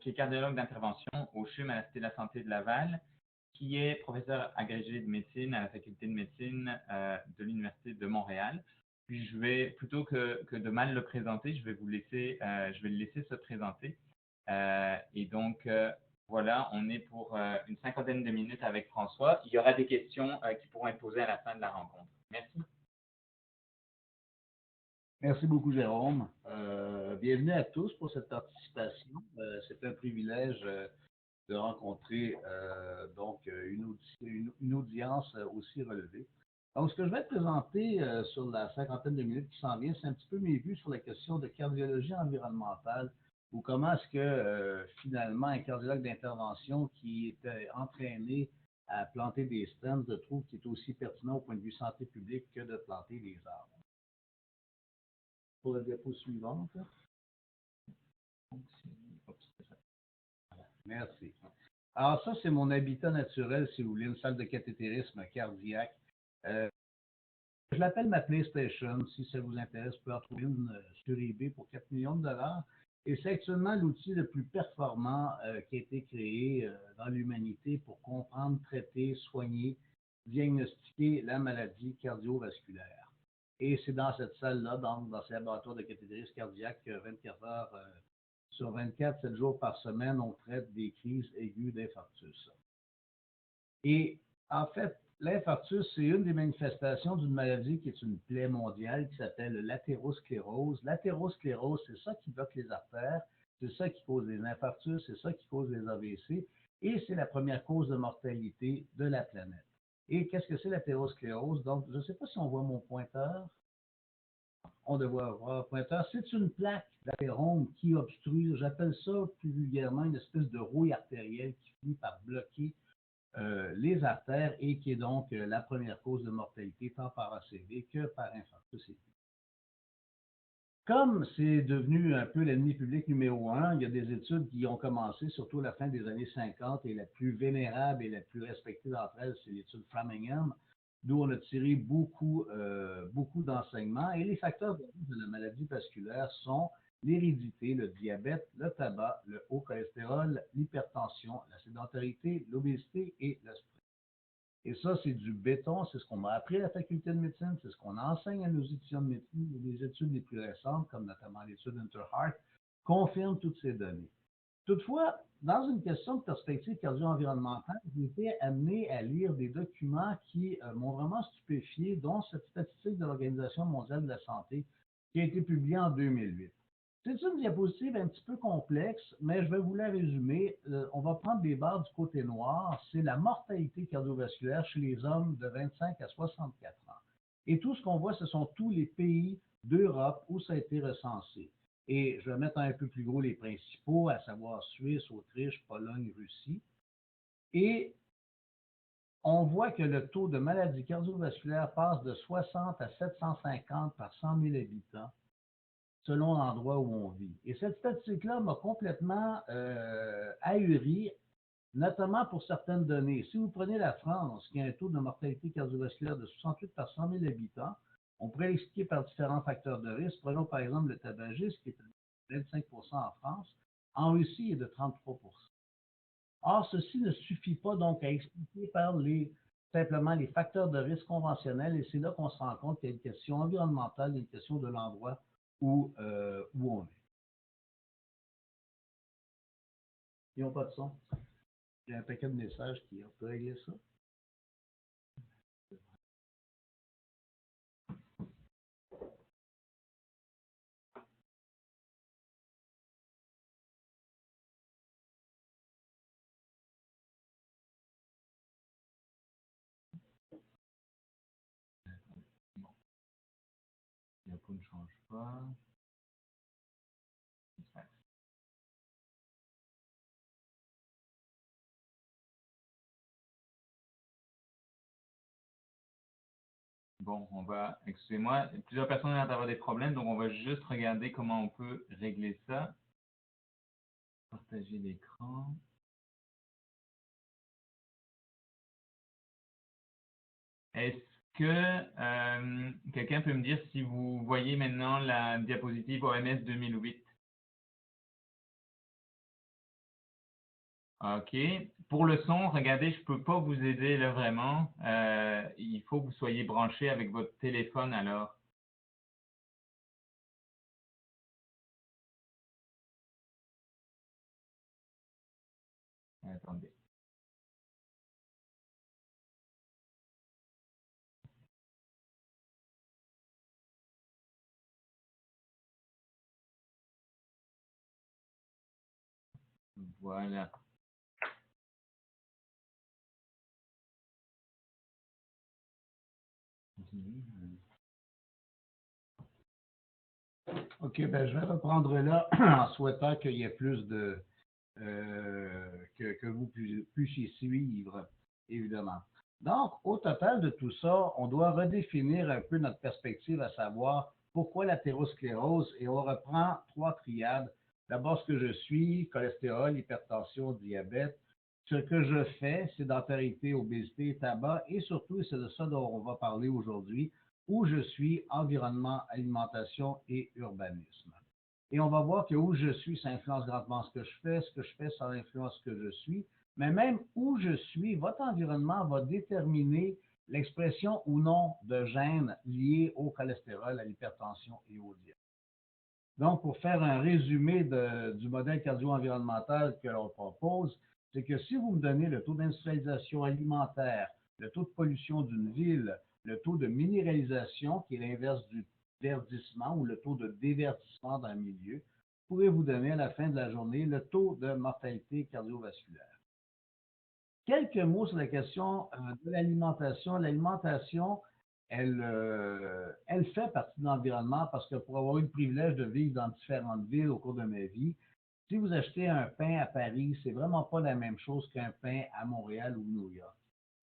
qui est cardiologue d'intervention au CHUM à la Cité de la Santé de Laval, qui est professeur agrégé de médecine à la faculté de médecine de l'Université de Montréal. Puis je vais, plutôt que de mal le présenter, je vais le laisser se présenter. Voilà, on est pour une cinquantaine de minutes avec François. Il y aura des questions qui pourront être posées à la fin de la rencontre. Merci. Merci beaucoup, Jérôme. Bienvenue à tous pour cette participation. C'est un privilège de rencontrer une audience aussi relevée. Donc, ce que je vais te présenter sur la cinquantaine de minutes qui s'en vient, c'est un petit peu mes vues sur la question de cardiologie environnementale ou comment est-ce que finalement un cardiologue d'intervention qui était entraîné à planter des stents, je trouve qu'il est aussi pertinent au point de vue santé publique que de planter des arbres. Pour la diapo suivante. Merci. Alors ça, c'est mon habitat naturel, si vous voulez, une salle de cathétérisme cardiaque. Je l'appelle ma PlayStation. Si ça vous intéresse, vous pouvez en trouver une sur eBay pour 4 millions de dollars. Et c'est actuellement l'outil le plus performant qui a été créé dans l'humanité pour comprendre, traiter, soigner, diagnostiquer la maladie cardiovasculaire. Et c'est dans cette salle-là, dans ce laboratoire de cathétérisme cardiaque, 24 heures sur 24, 7 jours par semaine, on traite des crises aiguës d'infarctus. Et en fait, l'infarctus, c'est une des manifestations d'une maladie qui est une plaie mondiale qui s'appelle l'athérosclérose. L'athérosclérose, c'est ça qui bloque les artères, c'est ça qui cause les infarctus, c'est ça qui cause les AVC, et c'est la première cause de mortalité de la planète. Et qu'est-ce que c'est l'athérosclérose? Donc, je ne sais pas si on voit mon pointeur. On devrait avoir un pointeur. C'est une plaque d'athérome qui obstrue, j'appelle ça plus vulgairement une espèce de rouille artérielle qui finit par bloquer les artères et qui est donc la première cause de mortalité tant par ACV que par infarctus aigu. Comme c'est devenu un peu l'ennemi public numéro 1, il y a des études qui ont commencé, surtout à la fin des années 50, et la plus vénérable et la plus respectée d'entre elles, c'est l'étude Framingham, d'où on a tiré beaucoup d'enseignements. Et les facteurs de la maladie vasculaire sont l'hérédité, le diabète, le tabac, le haut cholestérol, l'hypertension, la sédentarité, l'obésité et le stress. Et ça, c'est du béton, c'est ce qu'on m'a appris à la faculté de médecine, c'est ce qu'on enseigne à nos étudiants de médecine. Et les études les plus récentes, comme notamment l'étude Interheart, confirment toutes ces données. Toutefois, dans une question de perspective cardio-environnementale, j'ai été amené à lire des documents qui m'ont vraiment stupéfié, dont cette statistique de l'Organisation mondiale de la santé qui a été publiée en 2008. C'est une diapositive un petit peu complexe, mais je vais vous la résumer. On va prendre des barres du côté noir. C'est la mortalité cardiovasculaire chez les hommes de 25 à 64 ans. Et tout ce qu'on voit, ce sont tous les pays d'Europe où ça a été recensé. Et je vais mettre un peu plus gros les principaux, à savoir Suisse, Autriche, Pologne, Russie. Et on voit que le taux de maladie cardiovasculaire passe de 60 à 750 par 100 000 habitants selon l'endroit où on vit. Et cette statistique-là m'a complètement ahuri, notamment pour certaines données. Si vous prenez la France, qui a un taux de mortalité cardiovasculaire de 68 par 100 000 habitants, on pourrait l'expliquer par différents facteurs de risque. Prenons par exemple le tabagisme, qui est de 25 en France. En Russie, il est de 33 %. Or, ceci ne suffit pas donc à expliquer simplement les facteurs de risque conventionnels, et c'est là qu'on se rend compte qu'il y a une question environnementale, une question de l'endroit où on est. Ils n'ont pas de son. Il y a un paquet de messages qui ont régler ça. Le diapo ne change pas. Bon, excusez-moi, plusieurs personnes ont l'air d'avoir des problèmes, donc on va juste regarder comment on peut régler ça. Partager l'écran. Est-ce que quelqu'un peut me dire si vous voyez maintenant la diapositive OMS 2008? OK. Pour le son, regardez, je peux pas vous aider là vraiment. Il faut que vous soyez branché avec votre téléphone alors. Attendez. Voilà. OK, ben, je vais reprendre là en souhaitant qu'il y ait plus de que vous puissiez suivre, évidemment. Donc, au total de tout ça, on doit redéfinir un peu notre perspective, à savoir pourquoi l'athérosclérose, et on reprend trois triades. D'abord, ce que je suis, cholestérol, hypertension, diabète. Ce que je fais, sédentarité, obésité, tabac, et surtout, et c'est de ça dont on va parler aujourd'hui, où je suis, environnement, alimentation et urbanisme. Et on va voir que où je suis, ça influence grandement ce que je fais, ça influence ce que je suis. Mais même où je suis, votre environnement va déterminer l'expression ou non de gènes liés au cholestérol, à l'hypertension et au diabète. Donc, pour faire un résumé du modèle cardio-environnemental que l'on propose, c'est que si vous me donnez le taux d'industrialisation alimentaire, le taux de pollution d'une ville, le taux de minéralisation, qui est l'inverse du verdissement ou le taux de déverdissement d'un milieu, pourrez vous donner à la fin de la journée le taux de mortalité cardiovasculaire. Quelques mots sur la question de l'alimentation. L'alimentation, elle fait partie de l'environnement parce que pour avoir eu le privilège de vivre dans différentes villes au cours de ma vie, si vous achetez un pain à Paris, c'est vraiment pas la même chose qu'un pain à Montréal ou New York.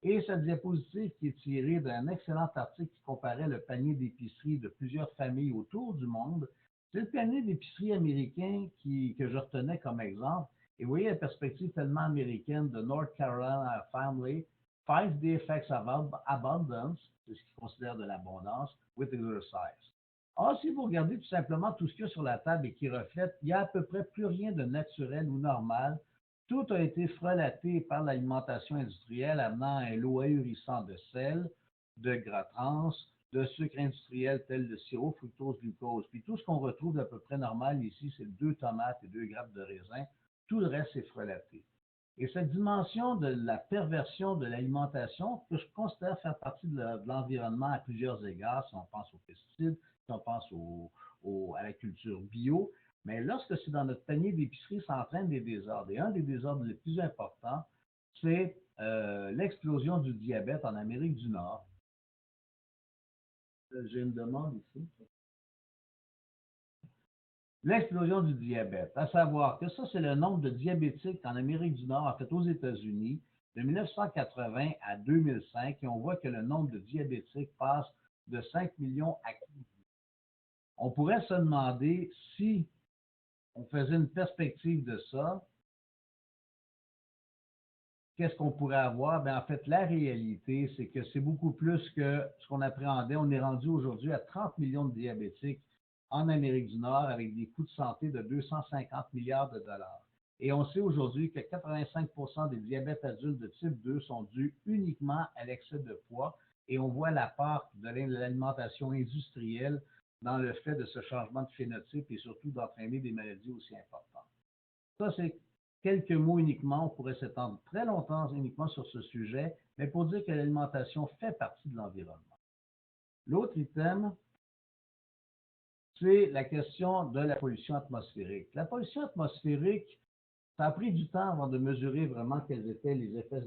Et cette diapositive qui est tirée d'un excellent article qui comparait le panier d'épicerie de plusieurs familles autour du monde, c'est le panier d'épicerie américain que je retenais comme exemple. Et vous voyez la perspective tellement américaine de North Carolina Family, 5 Day Effects of Abundance, c'est ce qu'ils considèrent de l'abondance, with exercise. Or, si vous regardez tout simplement tout ce qu'il y a sur la table et qui reflète, il n'y a à peu près plus rien de naturel ou normal. Tout a été frelaté par l'alimentation industrielle, amenant un lot ahurissant de sel, de gras trans, de sucre industriel tel le sirop, fructose, glucose. Puis tout ce qu'on retrouve d'à peu près normal ici, c'est 2 tomates et 2 grappes de raisin. Tout le reste est frelaté. Et cette dimension de la perversion de l'alimentation, que je considère faire partie de l'environnement à plusieurs égards, si on pense aux pesticides, si on pense à la culture bio, mais lorsque c'est dans notre panier d'épicerie, ça entraîne des désordres. Et un des désordres les plus importants, c'est l'explosion du diabète en Amérique du Nord. J'ai une demande ici. L'explosion du diabète, à savoir que ça, c'est le nombre de diabétiques en Amérique du Nord, en fait aux États-Unis, de 1980 à 2005, et on voit que le nombre de diabétiques passe de 5 millions à 15 millions. On pourrait se demander si on faisait une perspective de ça, qu'est-ce qu'on pourrait avoir? Ben, en fait, la réalité, c'est que c'est beaucoup plus que ce qu'on appréhendait. On est rendu aujourd'hui à 30 millions de diabétiques en Amérique du Nord avec des coûts de santé de 250 milliards de dollars. Et on sait aujourd'hui que 85 des diabètes adultes de type 2 sont dus uniquement à l'excès de poids. Et on voit la part de l'alimentation industrielle dans le fait de ce changement de phénotype et surtout d'entraîner des maladies aussi importantes. Ça, c'est quelques mots uniquement. On pourrait s'étendre très longtemps uniquement sur ce sujet, mais pour dire que l'alimentation fait partie de l'environnement. L'autre item, c'est la question de la pollution atmosphérique. La pollution atmosphérique, ça a pris du temps avant de mesurer vraiment quels étaient les effets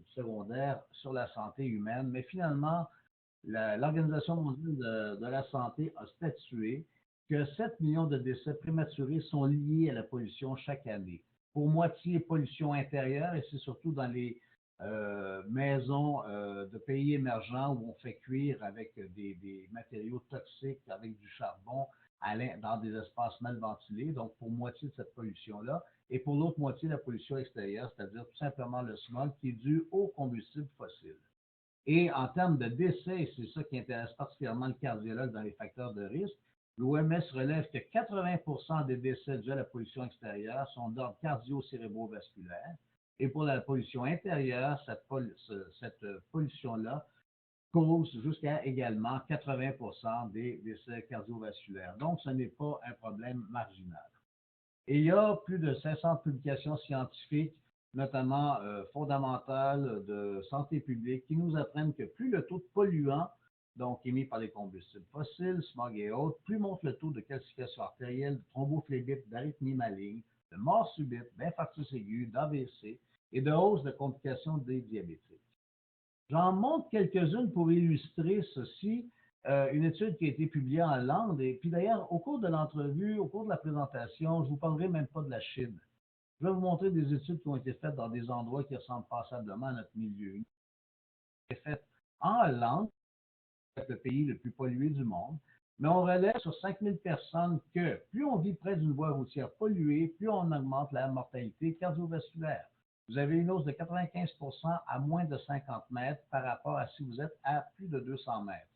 secondaires sur la santé humaine, mais finalement, l'Organisation mondiale de la santé a statué que 7 millions de décès prématurés sont liés à la pollution chaque année. Pour moitié pollution intérieure, et c'est surtout dans les maisons de pays émergents où on fait cuire avec des matériaux toxiques, avec du charbon, dans des espaces mal ventilés, donc pour moitié de cette pollution-là, et pour l'autre moitié, la pollution extérieure, c'est-à-dire tout simplement le smog qui est dû aux combustibles fossiles. Et en termes de décès, c'est ça qui intéresse particulièrement le cardiologue dans les facteurs de risque, l'OMS relève que 80% des décès dus à la pollution extérieure sont d'ordre cardio-cérébrovasculaire, Et pour la pollution intérieure, cette pollution-là cause jusqu'à également 80% des décès cardiovasculaires. Donc, ce n'est pas un problème marginal. Et il y a plus de 500 publications scientifiques, notamment fondamentales de santé publique, qui nous apprennent que plus le taux de polluants, donc émis par les combustibles fossiles, smog et autres, plus monte le taux de calcification artérielle, de thrombophlébite, d'arythmie maligne, de mort subite, d'infarctus aigu, d'AVC et de hausse de complications des diabétiques. J'en montre quelques-unes pour illustrer ceci. Une étude qui a été publiée en Hollande. Et puis d'ailleurs, au cours de l'entrevue, au cours de la présentation, je ne vous parlerai même pas de la Chine. Je vais vous montrer des études qui ont été faites dans des endroits qui ressemblent passablement à notre milieu. Une qui a été faite en Hollande, le pays le plus pollué du monde, mais on relève sur 5000 personnes que plus on vit près d'une voie routière polluée, plus on augmente la mortalité cardiovasculaire. Vous avez une hausse de 95% à moins de 50 mètres par rapport à si vous êtes à plus de 200 mètres.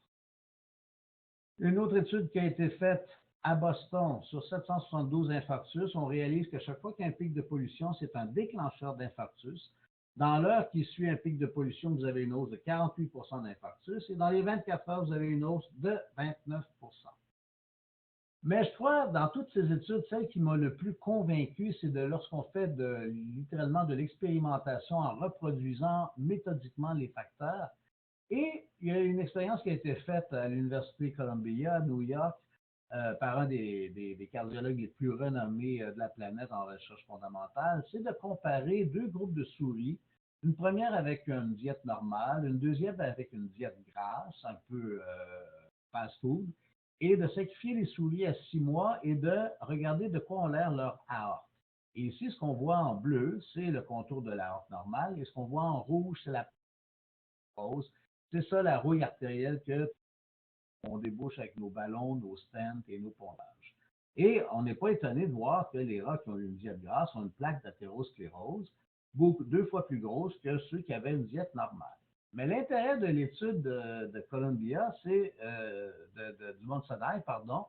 Une autre étude qui a été faite à Boston sur 772 infarctus, on réalise que chaque fois qu'il y a un pic de pollution, c'est un déclencheur d'infarctus. Dans l'heure qui suit un pic de pollution, vous avez une hausse de 48% d'infarctus et dans les 24 heures, vous avez une hausse de 29%. Mais je crois, dans toutes ces études, celle qui m'a le plus convaincu, c'est lorsqu'on fait littéralement de l'expérimentation en reproduisant méthodiquement les facteurs. Et il y a une expérience qui a été faite à l'Université Columbia, à New York, par un des cardiologues les plus renommés de la planète en recherche fondamentale, c'est de comparer deux groupes de souris, une première avec une diète normale, une deuxième avec une diète grasse, un peu fast-food, et de sacrifier les souris à 6 mois et de regarder de quoi ont l'air leur aorte. Et ici, ce qu'on voit en bleu, c'est le contour de l'aorte normale, et ce qu'on voit en rouge, c'est la pause. C'est ça la rouille artérielle que on débouche avec nos ballons, nos stents et nos pondages. Et on n'est pas étonné de voir que les rats qui ont une diète grasse ont une plaque d'athérosclérose 2 fois plus grosse que ceux qui avaient une diète normale. Mais l'intérêt de l'étude de Columbia, c'est du Mount Sinai, pardon,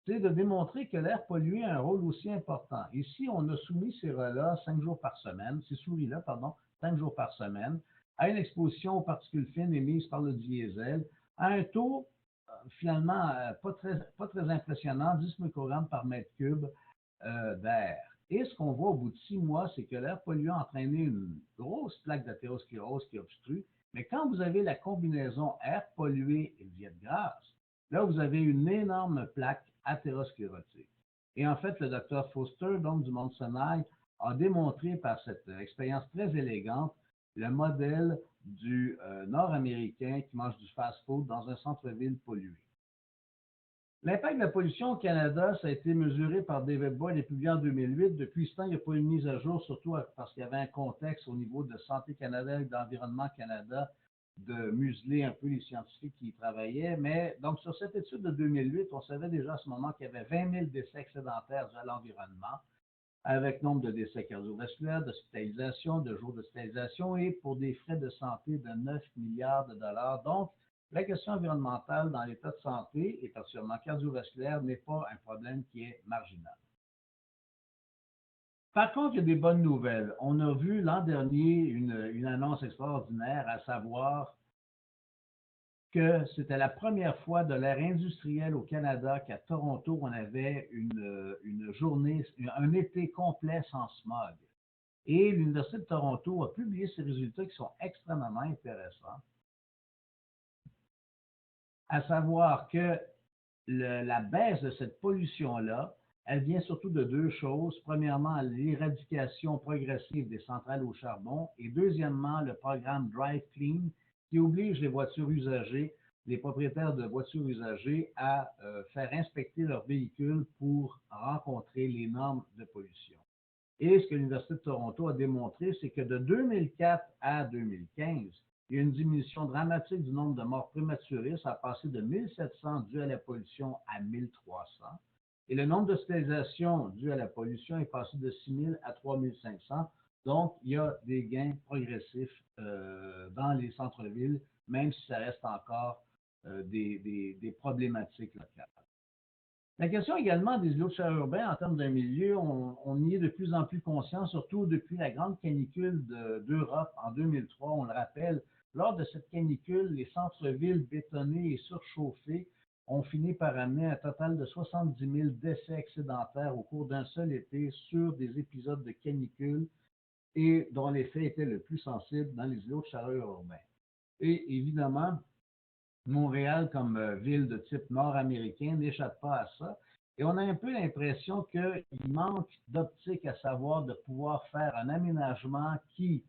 c'est de démontrer que l'air pollué a un rôle aussi important. Ici, on a soumis ces rats-là 5 jours par semaine, ces souris-là, pardon, 5 jours par semaine, à une exposition aux particules fines émises par le diesel, à un taux finalement pas très impressionnant, 10 microgrammes par mètre cube d'air. Et ce qu'on voit au bout de 6 mois, c'est que l'air polluant a entraîné une grosse plaque d'athérosclérose qui obstrue. Mais quand vous avez la combinaison air pollué et diète grasse, là, vous avez une énorme plaque athérosclérotique. Et en fait, le docteur Foster, donc du Mount Sinai, a démontré par cette expérience très élégante le modèle du Nord-Américain qui mange du fast-food dans un centre-ville pollué. L'impact de la pollution au Canada, ça a été mesuré par David Boyd et publié en 2008. Depuis ce temps, il n'y a pas eu de mise à jour, surtout parce qu'il y avait un contexte au niveau de Santé Canada et d'Environnement Canada de museler un peu les scientifiques qui y travaillaient. Mais donc, sur cette étude de 2008, on savait déjà à ce moment qu'il y avait 20 000 décès excédentaires à l'environnement, avec nombre de décès cardiovasculaires, d'hospitalisation, de jours d'hospitalisation et pour des frais de santé de 9 milliards de dollars. Donc, la question environnementale dans l'état de santé, et particulièrement cardiovasculaire, n'est pas un problème qui est marginal. Par contre, il y a des bonnes nouvelles. On a vu l'an dernier une annonce extraordinaire, à savoir que c'était la première fois de l'ère industrielle au Canada qu'à Toronto, on avait une journée, un été complet sans smog. Et l'Université de Toronto a publié ces résultats qui sont extrêmement intéressants. À savoir que la baisse de cette pollution-là, elle vient surtout de deux choses. Premièrement, l'éradication progressive des centrales au charbon et deuxièmement, le programme Drive Clean qui oblige les voitures usagées, les propriétaires de voitures usagées à faire inspecter leurs véhicules pour rencontrer les normes de pollution. Et ce que l'Université de Toronto a démontré, c'est que de 2004 à 2015, il y a une diminution dramatique du nombre de morts prématurées. Ça a passé de 1700 dues à la pollution à 1300. Et le nombre d'hospitalisations dues à la pollution est passé de 6000 à 3500. Donc, il y a des gains progressifs dans les centres-villes, même si ça reste encore des problématiques locales. La question également des îlots de chaleur urbains en termes d'un milieu, on y est de plus en plus conscient, surtout depuis la grande canicule d'Europe en 2003. On le rappelle, lors de cette canicule, les centres-villes bétonnés et surchauffés ont fini par amener un total de 70 000 décès excédentaires au cours d'un seul été sur des épisodes de canicule et dont l'effet était le plus sensible dans les îlots de chaleur urbains. Et évidemment, Montréal, comme ville de type nord-américain, n'échappe pas à ça. Et on a un peu l'impression qu'il manque d'optique, à savoir de pouvoir faire un aménagement qui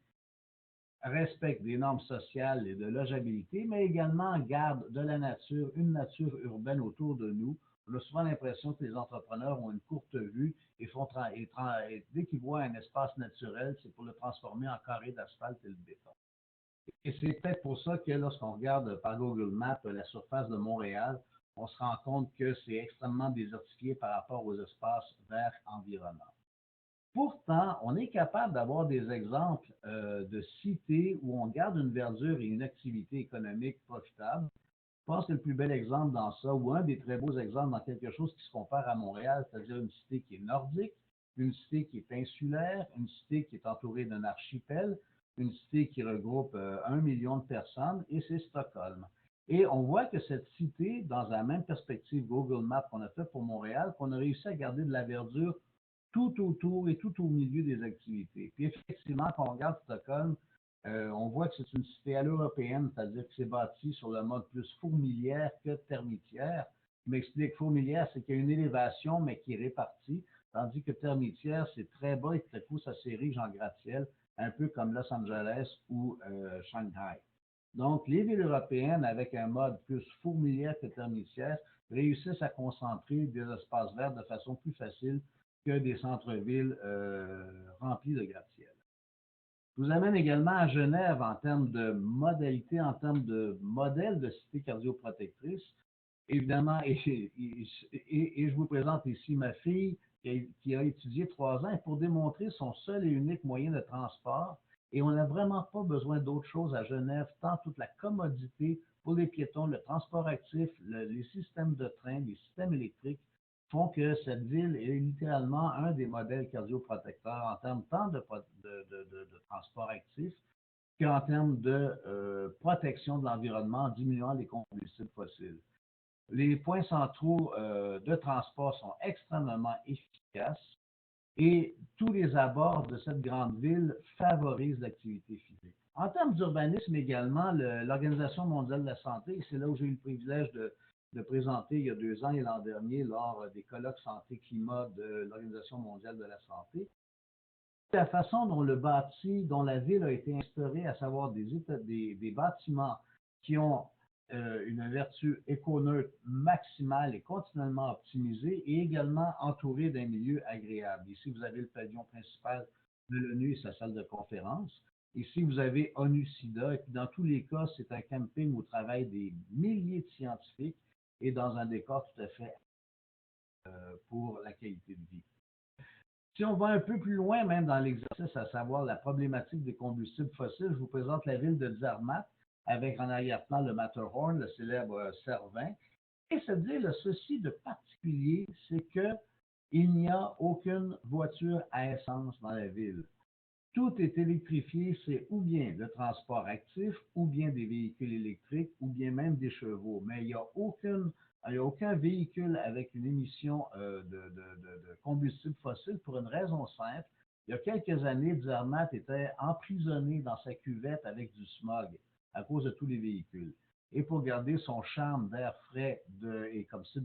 respecte des normes sociales et de logeabilité, mais également garde de la nature, une nature urbaine autour de nous. On a souvent l'impression que les entrepreneurs ont une courte vue et, dès qu'ils voient un espace naturel, c'est pour le transformer en carré d'asphalte et le béton. Et c'est peut-être pour ça que lorsqu'on regarde par Google Maps la surface de Montréal, on se rend compte que c'est extrêmement désertifié par rapport aux espaces verts environnants. Pourtant, on est capable d'avoir des exemples de cités où on garde une verdure et une activité économique profitable. Je pense que le plus bel exemple dans ça, ou un des très beaux exemples dans quelque chose qui se compare à Montréal, c'est-à-dire une cité qui est nordique, une cité qui est insulaire, une cité qui est entourée d'un archipel, une cité qui regroupe 1 million de personnes, et c'est Stockholm. Et on voit que cette cité, dans la même perspective Google Maps qu'on a fait pour Montréal, qu'on a réussi à garder de la verdure tout autour et tout au milieu des activités. Puis effectivement, quand on regarde Stockholm, on voit que c'est une cité à l'européenne, c'est-à-dire que c'est bâti sur le mode plus fourmilière que termitière. Je m'explique, fourmilière, c'est qu'il y a une élévation, mais qui est répartie, tandis que termitière, c'est très bas et tout à coup, ça s'érige en gratte-ciel, un peu comme Los Angeles ou Shanghai. Donc, les villes européennes, avec un mode plus fourmilière que termitière, réussissent à concentrer des espaces verts de façon plus facile que des centres-villes remplis de gratte-ciel. Je vous amène également à Genève en termes de modalités, en termes de modèles de cité cardioprotectrice. Évidemment, et je vous présente ici ma fille qui a étudié 3 ans et pour démontrer son seul et unique moyen de transport. Et on n'a vraiment pas besoin d'autre chose à Genève, tant toute la commodité pour les piétons, le transport actif, les systèmes de train, les systèmes électriques font que cette ville est littéralement un des modèles cardioprotecteurs en termes tant de transport actif qu'en termes de protection de l'environnement en diminuant les combustibles fossiles. Les points centraux de transport sont extrêmement efficaces et tous les abords de cette grande ville favorisent l'activité physique. En termes d'urbanisme également, l'Organisation mondiale de la santé, et c'est là où j'ai eu le privilège de présenter il y a 2 ans et l'an dernier lors des colloques santé-climat de l'Organisation mondiale de la santé, la façon dont dont la ville a été instaurée, à savoir des bâtiments qui ont une vertu éconeutre maximale et continuellement optimisée et également entourée d'un milieu agréable. Ici, vous avez le pavillon principal de l'ONU et sa salle de conférence. Ici, vous avez ONU-SIDA et puis dans tous les cas, c'est un camping où travaillent des milliers de scientifiques et dans un décor tout à fait pour la qualité de vie. Si on va un peu plus loin, même dans l'exercice, à savoir la problématique des combustibles fossiles, je vous présente la ville de Zermatt avec en arrière-plan le Matterhorn, le célèbre Cervin. Et cette ville a ceci de particulier, c'est qu'il n'y a aucune voiture à essence dans la ville. Tout est électrifié, c'est ou bien le transport actif, ou bien des véhicules électriques, ou bien même des chevaux. Mais il n'y a aucun véhicule avec une émission de combustible fossile pour une raison simple. Il y a quelques années, Zermatt était emprisonné dans sa cuvette avec du smog à cause de tous les véhicules. Et pour garder son charme d'air frais et comme site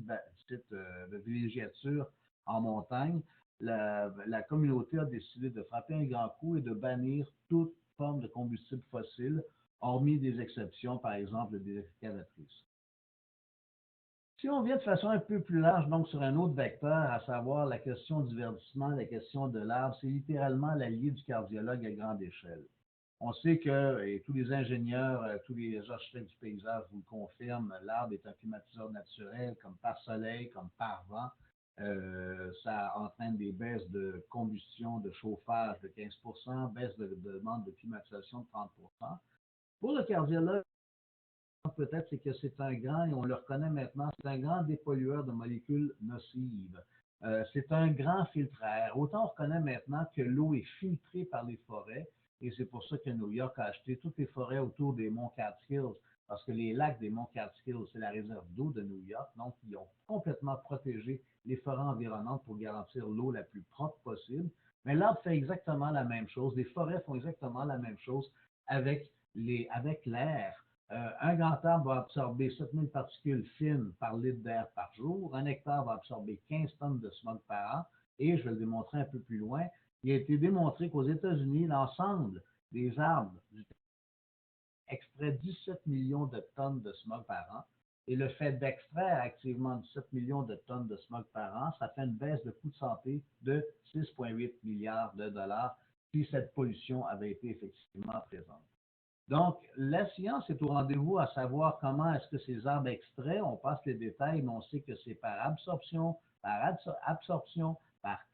de villégiature en montagne, la communauté a décidé de frapper un grand coup et de bannir toute forme de combustible fossile, hormis des exceptions, par exemple des excavatrices. Si on vient de façon un peu plus large, donc sur un autre vecteur, à savoir la question du verdissement, la question de l'arbre, c'est littéralement l'allié du cardiologue à grande échelle. On sait que, et tous les ingénieurs, tous les architectes du paysage vous le confirment, l'arbre est un climatiseur naturel, comme par soleil, comme par vent. Ça entraîne des baisses de combustion, de chauffage de 15%, baisse de demande de climatisation de 30%. Pour le cardiologue, peut-être, c'est que c'est un grand, et on le reconnaît maintenant, c'est un grand dépollueur de molécules nocives. C'est un grand filtraire. Autant on reconnaît maintenant que l'eau est filtrée par les forêts, et c'est pour ça que New York a acheté toutes les forêts autour des monts Catskills, parce que les lacs des monts Catskills, c'est la réserve d'eau de New York, donc ils ont complètement protégé les forêts environnantes pour garantir l'eau la plus propre possible. Mais l'arbre fait exactement la même chose, les forêts font exactement la même chose avec l'air. Un grand arbre va absorber 7000 particules fines par litre d'air par jour. Un hectare va absorber 15 tonnes de smog par an. Et je vais le démontrer un peu plus loin. Il a été démontré qu'aux États-Unis, l'ensemble des arbres extrait 17 millions de tonnes de smog par an. Et le fait d'extraire activement 17 millions de tonnes de smog par an, ça fait une baisse de coût de santé de 6,8 milliards de dollars si cette pollution avait été effectivement présente. Donc, la science est au rendez-vous à savoir comment est-ce que ces arbres extraits, on passe les détails, mais on sait que c'est par absorption, par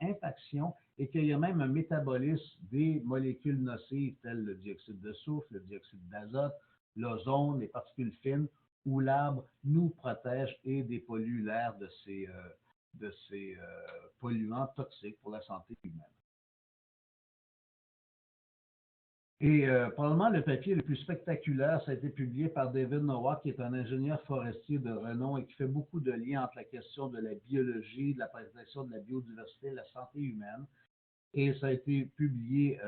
impaction, et qu'il y a même un métabolisme des molécules nocives telles le dioxyde de soufre, le dioxyde d'azote, l'ozone, les particules fines, où l'arbre nous protège et dépollue l'air de ces polluants toxiques pour la santé humaine. Et probablement le papier le plus spectaculaire, ça a été publié par David Nowak, qui est un ingénieur forestier de renom et qui fait beaucoup de liens entre la question de la biologie, de la protection de la biodiversité et la santé humaine. Et ça a été publié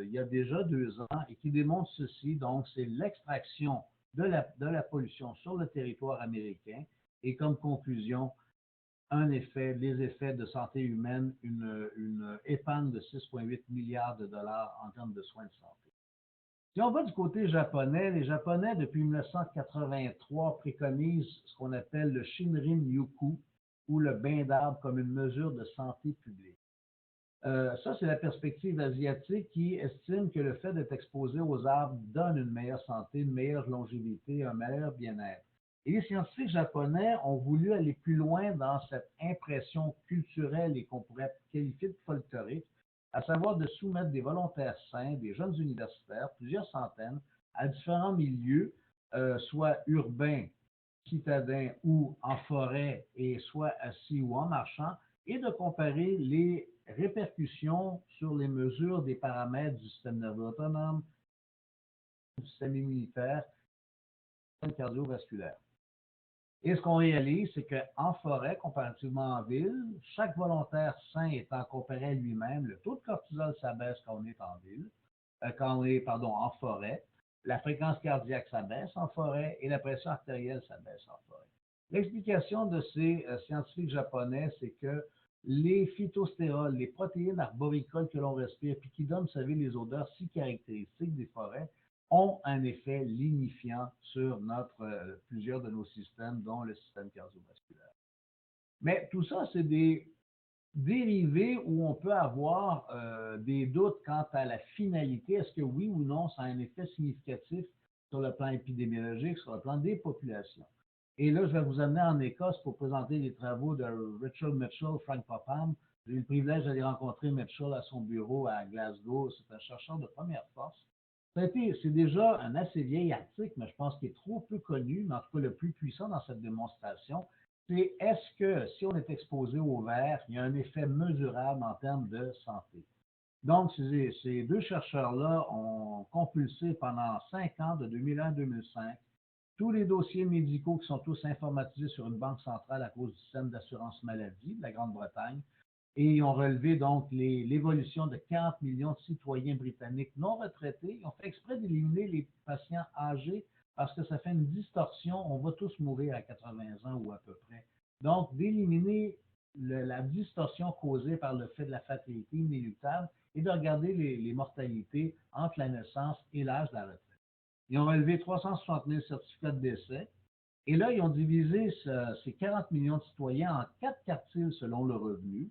il y a déjà 2 ans et qui démontre ceci. Donc, c'est l'extraction de la pollution sur le territoire américain et comme conclusion, les effets de santé humaine, une épargne de 6,8 milliards de dollars en termes de soins de santé. Si on va du côté japonais, les Japonais, depuis 1983, préconisent ce qu'on appelle le Shinrin-yoku, ou le bain d'arbre comme une mesure de santé publique. Ça, c'est la perspective asiatique qui estime que le fait d'être exposé aux arbres donne une meilleure santé, une meilleure longévité, un meilleur bien-être. Et les scientifiques japonais ont voulu aller plus loin dans cette impression culturelle et qu'on pourrait qualifier de folklorique, à savoir de soumettre des volontaires sains, des jeunes universitaires, plusieurs centaines, à différents milieux, soit urbains, citadins ou en forêt, et soit assis ou en marchant, et de comparer les répercussions sur les mesures des paramètres du système nerveux autonome, du système immunitaire, du système cardiovasculaire. Et ce qu'on réalise, c'est qu'en forêt, comparativement en ville, chaque volontaire sain étant comparé à lui-même, le taux de cortisol s'abaisse quand on est en ville, en forêt, la fréquence cardiaque s'abaisse en forêt et la pression artérielle s'abaisse en forêt. L'explication de ces scientifiques japonais, c'est que les phytostérols, les protéines arboricoles que l'on respire, puis qui donnent, vous savez, les odeurs si caractéristiques des forêts, ont un effet lignifiant sur plusieurs de nos systèmes, dont le système cardiovasculaire. Mais tout ça, c'est des dérivés où on peut avoir des doutes quant à la finalité. Est-ce que oui ou non, ça a un effet significatif sur le plan épidémiologique, sur le plan des populations? Et là, je vais vous amener en Écosse pour présenter les travaux de Richard Mitchell, Frank Popham. J'ai eu le privilège d'aller rencontrer Mitchell à son bureau à Glasgow. C'est un chercheur de première force. C'est déjà un assez vieil article, mais je pense qu'il est trop peu connu, mais en tout cas le plus puissant dans cette démonstration. C'est est-ce que si on est exposé au verre, il y a un effet mesurable en termes de santé? Donc, ces deux chercheurs-là ont compulsé pendant 5 ans, de 2001 à 2005, tous les dossiers médicaux qui sont tous informatisés sur une banque centrale à cause du système d'assurance maladie de la Grande-Bretagne. Et ils ont relevé donc l'évolution de 40 millions de citoyens britanniques non retraités. Ils ont fait exprès d'éliminer les patients âgés parce que ça fait une distorsion. On va tous mourir à 80 ans ou à peu près. Donc, d'éliminer la distorsion causée par le fait de la fatalité inéluctable et de regarder les mortalités entre la naissance et l'âge de la retraite. Ils ont relevé 360 000 certificats de décès. Et là, ils ont divisé ces 40 millions de citoyens en 4 quartiles selon le revenu.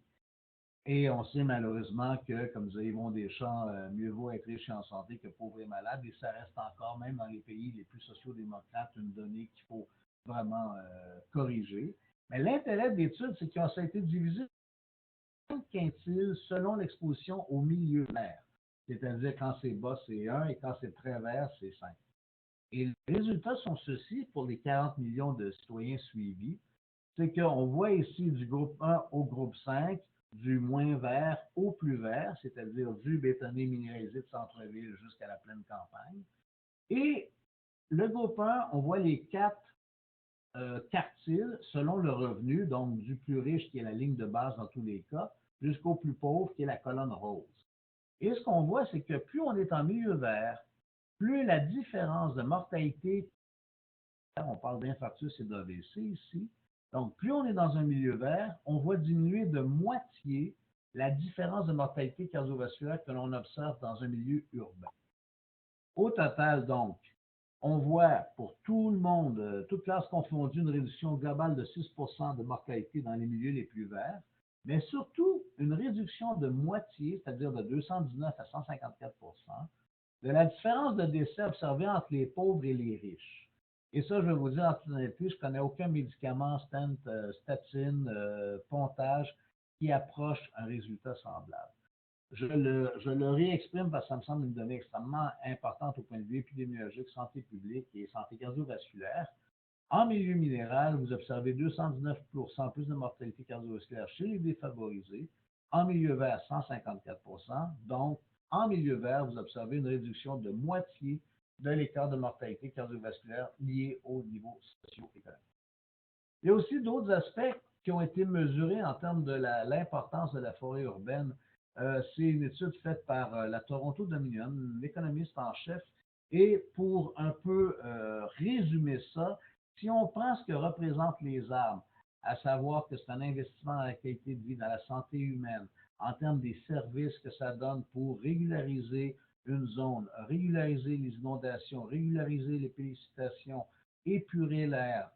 Et on sait malheureusement que, comme disait Yvon Deschamps, mieux vaut être riche et en santé que pauvre et malade. Et ça reste encore, même dans les pays les plus sociaux-démocrates, une donnée qu'il faut vraiment corriger. Mais l'intérêt de l'étude, c'est que ça a été divisé en 5 quintiles selon l'exposition au milieu vert. C'est-à-dire quand c'est bas, c'est 1 et quand c'est très vert, c'est 5. Et les résultats sont ceux-ci pour les 40 millions de citoyens suivis. C'est qu'on voit ici du groupe 1 au groupe 5, du moins vert au plus vert, c'est-à-dire du bétonné minéralisé de centre-ville jusqu'à la pleine campagne. Et le groupe 1, on voit les 4 quartiles selon le revenu, donc du plus riche qui est la ligne de base dans tous les cas, jusqu'au plus pauvre qui est la colonne rose. Et ce qu'on voit, c'est que plus on est en milieu vert, plus la différence de mortalité, on parle d'infarctus et d'AVC ici, donc plus on est dans un milieu vert, on voit diminuer de moitié la différence de mortalité cardiovasculaire que l'on observe dans un milieu urbain. Au total, donc, on voit pour tout le monde, toute classe confondue, une réduction globale de 6 de mortalité dans les milieux les plus verts, mais surtout une réduction de moitié, c'est-à-dire de 219 à 154 de la différence de décès observée entre les pauvres et les riches. Et ça, je vais vous dire en toute honnêteté, je ne connais aucun médicament, stent, statine, pontage, qui approche un résultat semblable. Je le réexprime parce que ça me semble une donnée extrêmement importante au point de vue épidémiologique, santé publique et santé cardiovasculaire. En milieu minéral, vous observez 219 plus de mortalité cardiovasculaire chez les défavorisés. En milieu vert, 154 donc, en milieu vert, vous observez une réduction de moitié de l'écart de mortalité cardiovasculaire lié au niveau socio-économique. Il y a aussi d'autres aspects qui ont été mesurés en termes de l'importance de la forêt urbaine. C'est une étude faite par la Toronto Dominion, l'économiste en chef. Et pour un peu résumer ça, si on prend ce que représentent les arbres, à savoir que c'est un investissement dans la qualité de vie, dans la santé humaine, en termes des services que ça donne pour régulariser une zone, régulariser les inondations, régulariser les félicitations, épurer l'air,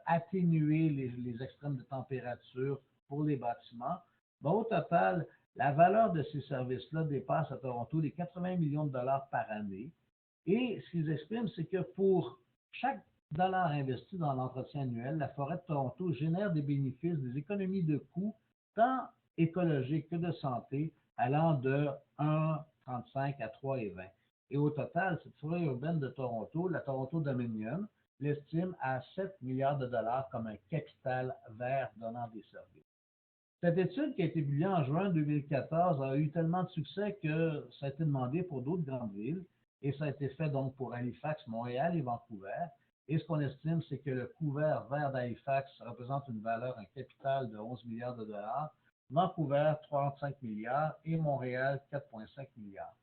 atténuer les extrêmes de température pour les bâtiments. Bon, au total, la valeur de ces services-là dépasse à Toronto les 80 millions de dollars par année. Et ce qu'ils expriment, c'est que pour chaque dollar investi dans l'entretien annuel, la forêt de Toronto génère des bénéfices, des économies de coûts, tant écologiques que de santé, allant de 1,35 à 3,20. Et au total, cette forêt urbaine de Toronto, la Toronto Dominion, l'estime à 7 milliards de dollars comme un capital vert donnant des services. Cette étude qui a été publiée en juin 2014 a eu tellement de succès que ça a été demandé pour d'autres grandes villes et ça a été fait donc pour Halifax, Montréal et Vancouver. Et ce qu'on estime, c'est que le couvert vert d'Halifax représente une valeur, un capital de 11 milliards de dollars, Vancouver 35 milliards et Montréal 4,5 milliards.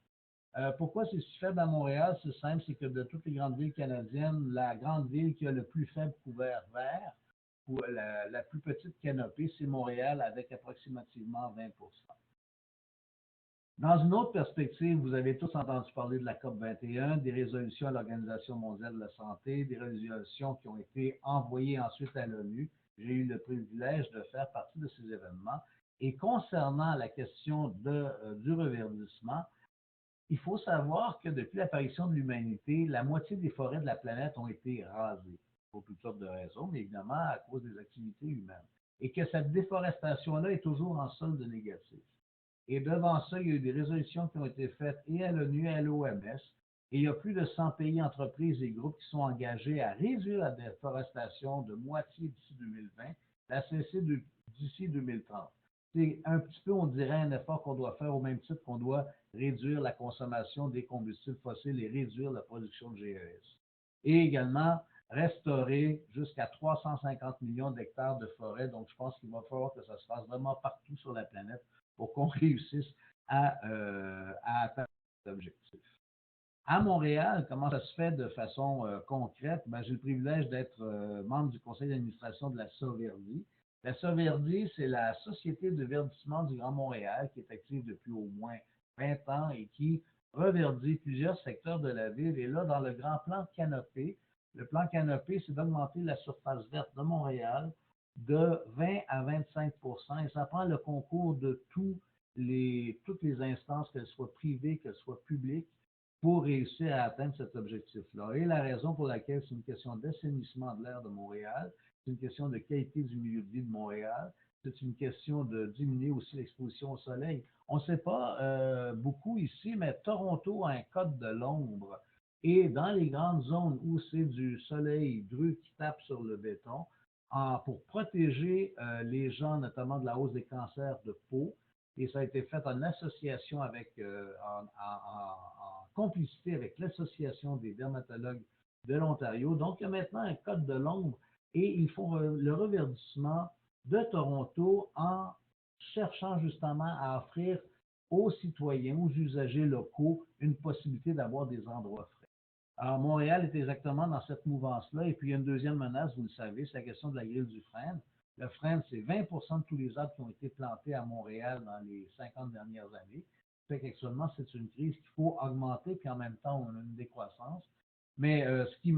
Pourquoi c'est si faible à Montréal? C'est simple, c'est que de toutes les grandes villes canadiennes, la grande ville qui a le plus faible couvert vert, ou la plus petite canopée, c'est Montréal avec approximativement 20 Dans une autre perspective, vous avez tous entendu parler de la COP 21, des résolutions à l'Organisation mondiale de la santé, des résolutions qui ont été envoyées ensuite à l'ONU. J'ai eu le privilège de faire partie de ces événements. Et concernant la question du reverdissement, il faut savoir que depuis l'apparition de l'humanité, la moitié des forêts de la planète ont été rasées, pour toutes sortes de raisons, mais évidemment à cause des activités humaines. Et que cette déforestation-là est toujours en solde négatif. Et devant ça, il y a eu des résolutions qui ont été faites et à l'ONU et à l'OMS. Et il y a plus de 100 pays, entreprises et groupes qui sont engagés à réduire la déforestation de moitié d'ici 2020, la cesser d'ici 2030. C'est un petit peu, on dirait, un effort qu'on doit faire au même titre qu'on doit réduire la consommation des combustibles fossiles et réduire la production de GES. Et également, restaurer jusqu'à 350 millions d'hectares de forêt. Donc, je pense qu'il va falloir que ça se fasse vraiment partout sur la planète pour qu'on réussisse à atteindre cet objectif. À Montréal, comment ça se fait de façon concrète? Ben, j'ai le privilège d'être membre du conseil d'administration de la Sauverdi. La Sauverdi, c'est la Société de verdissement du Grand Montréal qui est active depuis au moins 20 ans et qui reverdit plusieurs secteurs de la ville. Et là, dans le grand plan Canopé, le plan Canopé, c'est d'augmenter la surface verte de Montréal de 20 à 25 et ça prend le concours de toutes les instances, qu'elles soient privées, qu'elles soient publiques, pour réussir à atteindre cet objectif-là. Et la raison pour laquelle c'est une question d'assainissement de l'air de Montréal, c'est une question de qualité du milieu de vie de Montréal, c'est une question de diminuer aussi l'exposition au soleil. On ne sait pas beaucoup ici, mais Toronto a un code de l'ombre Et dans les grandes zones où c'est du soleil brut qui tape sur le béton, pour protéger les gens, notamment de la hausse des cancers de peau, et ça a été fait en association avec, en complicité avec l'Association des dermatologues de l'Ontario. Donc, il y a maintenant un code de l'ombre et ils font le reverdissement de Toronto en cherchant justement à offrir aux citoyens, aux usagers locaux, une possibilité d'avoir des endroits frais. Alors, Montréal est exactement dans cette mouvance-là. Et puis, il y a une deuxième menace, vous le savez, c'est la question de la grille du frêne. Le frêne, c'est 20 de tous les arbres qui ont été plantés à Montréal dans les 50 dernières années. Ça fait qu'actuellement, c'est une crise qu'il faut augmenter, puis en même temps, on a une décroissance. Mais ce qui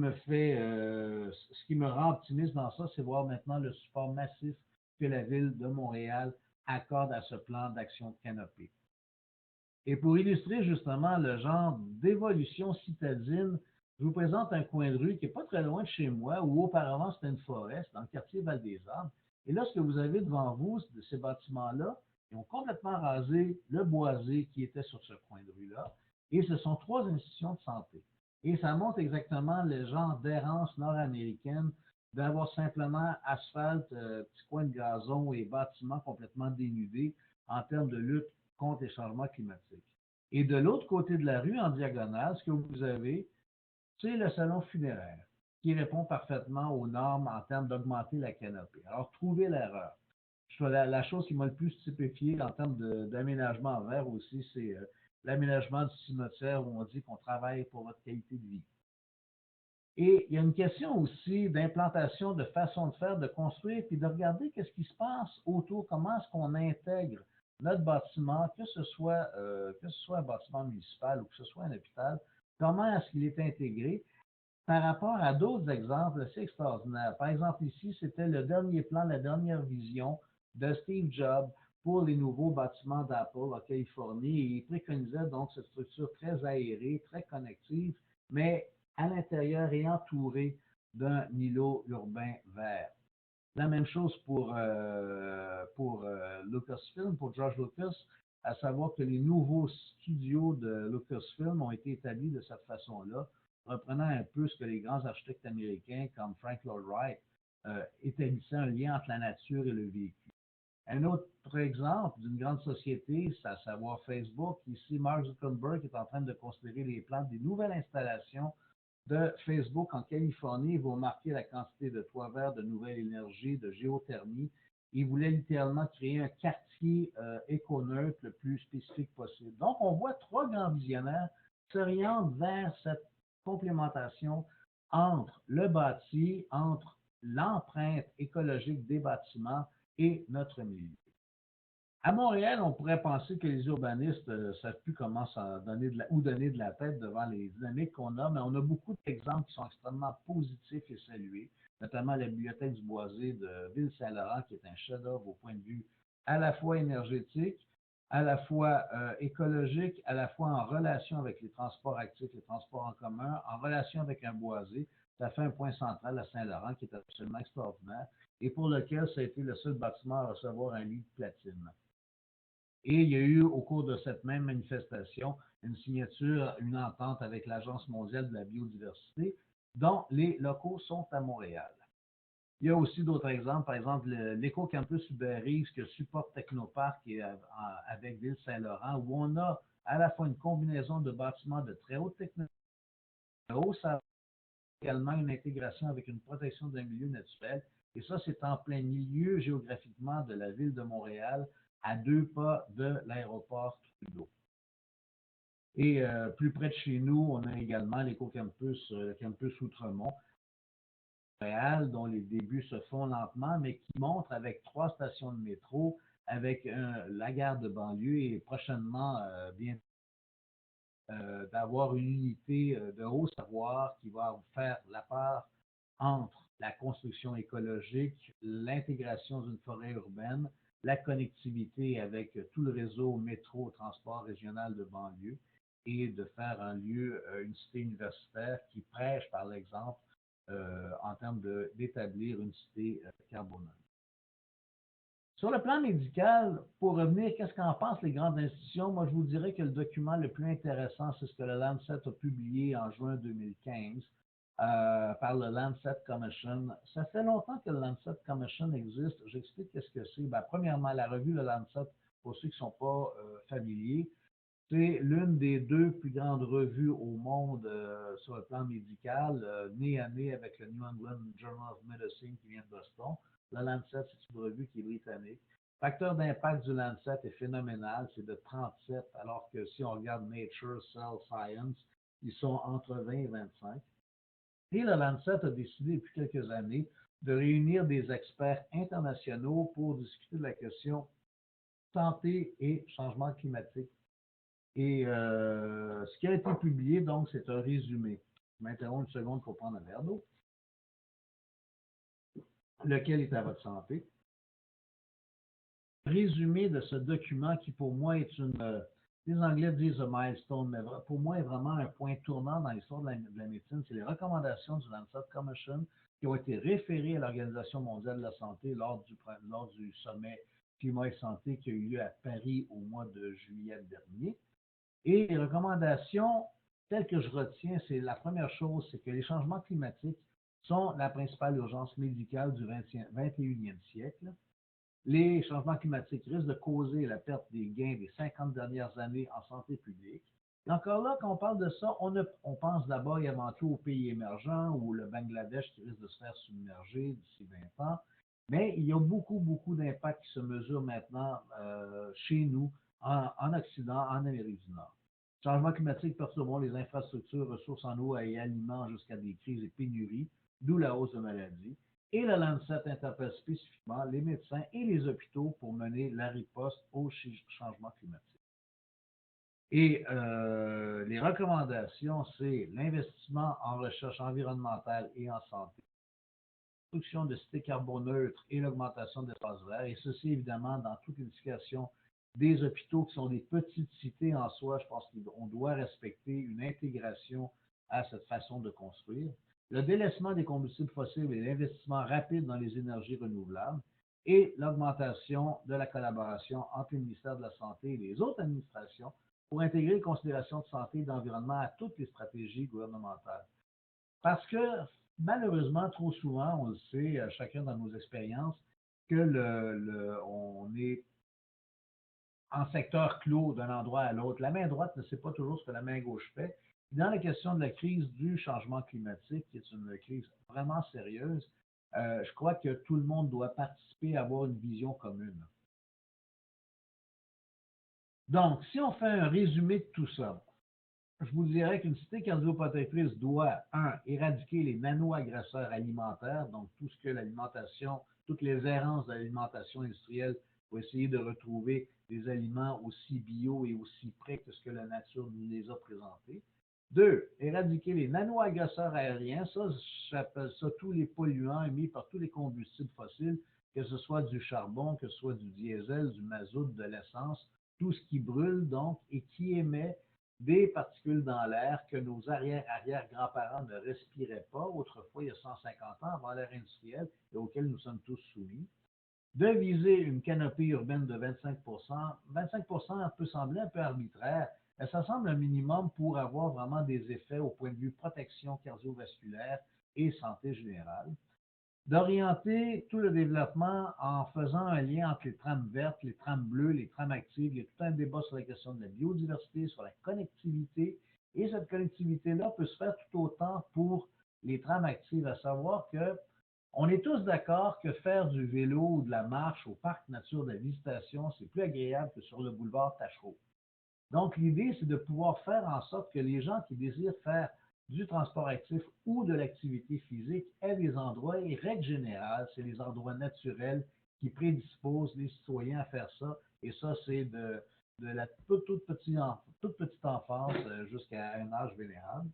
me rend optimiste dans ça, c'est voir maintenant le support massif que la ville de Montréal accorde à ce plan d'action de canopée. Et pour illustrer justement le genre d'évolution citadine, je vous présente un coin de rue qui n'est pas très loin de chez moi, où auparavant c'était une forêt, dans le quartier Val-des-Arbres. Et là, ce que vous avez devant vous, de ces bâtiments-là, ils ont complètement rasé le boisé qui était sur ce coin de rue-là. Et ce sont 3 institutions de santé. Et ça montre exactement le genre d'errance nord-américaine d'avoir simplement asphalte, petits coins de gazon et bâtiments complètement dénudés en termes de lutte contre les changements climatiques. Et de l'autre côté de la rue, en diagonale, ce que vous avez, c'est le salon funéraire qui répond parfaitement aux normes en termes d'augmenter la canopée. Alors, trouvez l'erreur. La chose qui m'a le plus stupéfié en termes d'aménagement vert aussi, c'est l'aménagement du cimetière où on dit qu'on travaille pour votre qualité de vie. Et il y a une question aussi d'implantation, de façon de faire, de construire, puis de regarder qu'est-ce qui se passe autour, comment est-ce qu'on intègre notre bâtiment, que ce soit un bâtiment municipal ou que ce soit un hôpital, comment est-ce qu'il est intégré par rapport à d'autres exemples assez extraordinaires. Par exemple, ici, c'était le dernier plan, la dernière vision de Steve Jobs pour les nouveaux bâtiments d'Apple en Californie. Et il préconisait donc cette structure très aérée, très connective, mais à l'intérieur et entourée d'un îlot urbain vert. La même chose pour Lucasfilm, pour George Lucas, à savoir que les nouveaux studios de Lucasfilm ont été établis de cette façon-là, reprenant un peu ce que les grands architectes américains comme Frank Lloyd Wright établissaient un lien entre la nature et le véhicule. Un autre exemple d'une grande société, c'est à savoir Facebook. Ici, Mark Zuckerberg est en train de considérer les plans des nouvelles installations de Facebook en Californie. Il va marquer la quantité de toits verts, de nouvelles énergies, de géothermie. Il voulait littéralement créer un quartier éco-neutre le plus spécifique possible. Donc, on voit 3 grands visionnaires s'orientent vers cette complémentation entre le bâti, entre l'empreinte écologique des bâtiments et notre milieu. À Montréal, on pourrait penser que les urbanistes ne savent plus comment donner de la tête devant les dynamiques qu'on a, mais on a beaucoup d'exemples qui sont extrêmement positifs et salués, notamment la bibliothèque du Boisé de Ville-Saint-Laurent, qui est un chef-d'œuvre au point de vue à la fois énergétique, à la fois écologique, à la fois en relation avec les transports actifs, les transports en commun, en relation avec un boisé. Ça fait un point central à Saint-Laurent qui est absolument extraordinaire et pour lequel ça a été le seul bâtiment à recevoir un lit de platine. Et il y a eu, au cours de cette même manifestation, une signature, une entente avec l'Agence mondiale de la biodiversité, dont les locaux sont à Montréal. Il y a aussi d'autres exemples, par exemple l'éco-campus Hubert-Reeves que supporte Technoparc avec Ville-Saint-Laurent, où on a à la fois une combinaison de bâtiments de très haute technologie, ça a également une intégration avec une protection d'un milieu naturel. Et ça, c'est en plein milieu géographiquement de la ville de Montréal, à 2 pas de l'aéroport Trudeau. Et plus près de chez nous, on a également l'éco-campus campus Outremont, Montréal, dont les débuts se font lentement, mais qui montre avec 3 stations de métro, avec la gare de banlieue et prochainement bien d'avoir une unité de haut savoir qui va faire la part entre la construction écologique, l'intégration d'une forêt urbaine, la connectivité avec tout le réseau métro, transport régional de banlieue et de faire un lieu, une cité universitaire qui prêche par l'exemple en termes d'établir une cité carboneutre. Sur le plan médical, pour revenir, qu'est-ce qu'en pensent les grandes institutions? Moi, je vous dirais que le document le plus intéressant, c'est ce que le Lancet a publié en juin 2015 par le Lancet Commission. Ça fait longtemps que le Lancet Commission existe. J'explique qu'est-ce que c'est. Ben, premièrement, la revue Le Lancet, pour ceux qui ne sont pas familiers, c'est l'une des deux plus grandes revues au monde sur le plan médical, nez à nez avec le New England Journal of Medicine qui vient de Boston. Le Lancet, c'est une revue qui est britannique. Le facteur d'impact du Lancet est phénoménal, c'est de 37, alors que si on regarde Nature, Cell Science, ils sont entre 20 et 25. Et le Lancet a décidé depuis quelques années de réunir des experts internationaux pour discuter de la question santé et changement climatique. Et ce qui a été publié, donc, c'est un résumé. Je m'interromps une seconde pour prendre un verre d'eau. Lequel est à votre santé. Résumé de ce document qui, pour moi, est les Anglais disent un milestone, mais pour moi, est vraiment un point tournant dans l'histoire de la médecine. C'est les recommandations du Lancet Commission qui ont été référées à l'Organisation mondiale de la santé lors du sommet Climat et Santé qui a eu lieu à Paris au mois de juillet dernier. Et les recommandations telles que je retiens, c'est la première chose, c'est que les changements climatiques sont la principale urgence médicale du 21e siècle. Les changements climatiques risquent de causer la perte des gains des 50 dernières années en santé publique. Et encore là, quand on parle de ça, on pense d'abord et avant tout aux pays émergents ou le Bangladesh qui risque de se faire submerger d'ici 20 ans. Mais il y a beaucoup, beaucoup d'impacts qui se mesurent maintenant chez nous, en Occident, en Amérique du Nord. Changements climatiques perturberont les infrastructures, ressources en eau et aliments jusqu'à des crises et pénuries, d'où la hausse de maladies. Et le Lancet interpelle spécifiquement les médecins et les hôpitaux pour mener la riposte au changement climatique. Et les recommandations, c'est l'investissement en recherche environnementale et en santé, la construction de cités carboneutres et l'augmentation de l'espace vert, et ceci évidemment dans toute l'édification des hôpitaux qui sont des petites cités en soi. Je pense qu'on doit respecter une intégration à cette façon de construire. Le délaissement des combustibles fossiles et l'investissement rapide dans les énergies renouvelables et l'augmentation de la collaboration entre le ministère de la Santé et les autres administrations pour intégrer les considérations de santé et d'environnement à toutes les stratégies gouvernementales. Parce que malheureusement, trop souvent, on le sait, chacun dans nos expériences, que on est en secteur clos d'un endroit à l'autre. La main droite ne sait pas toujours ce que la main gauche fait. Dans la question de la crise du changement climatique, qui est une crise vraiment sérieuse, je crois que tout le monde doit participer à avoir une vision commune. Donc, si on fait un résumé de tout ça, je vous dirais qu'une cité cardioprotectrice doit, éradiquer les nano-agresseurs alimentaires, donc tout ce que l'alimentation, toutes les errances de l'alimentation industrielle pour essayer de retrouver des aliments aussi bio et aussi près que ce que la nature nous les a présentés. 2, éradiquer les nano-agresseurs aériens, ça, j'appelle ça tous les polluants émis par tous les combustibles fossiles, que ce soit du charbon, que ce soit du diesel, du mazout, de l'essence, tout ce qui brûle donc et qui émet des particules dans l'air que nos arrière-grands-parents ne respiraient pas autrefois, il y a 150 ans, avant l'ère industrielle, et auquel nous sommes tous soumis. De viser une canopée urbaine de 25 25 peut sembler un peu arbitraire, mais ça semble un minimum pour avoir vraiment des effets au point de vue protection cardiovasculaire et santé générale. D'orienter tout le développement en faisant un lien entre les trames vertes, les trames bleues, les trames actives. Il y a tout un débat sur la question de la biodiversité, sur la connectivité. Et cette connectivité-là peut se faire tout autant pour les trames actives, à savoir que on est tous d'accord que faire du vélo ou de la marche au parc nature de la visitation, c'est plus agréable que sur le boulevard Tachereau. Donc, l'idée, c'est de pouvoir faire en sorte que les gens qui désirent faire du transport actif ou de l'activité physique aient des endroits, et règle générale, c'est les endroits naturels qui prédisposent les citoyens à faire ça. Et ça, c'est de la toute petite enfance jusqu'à un âge vénérable.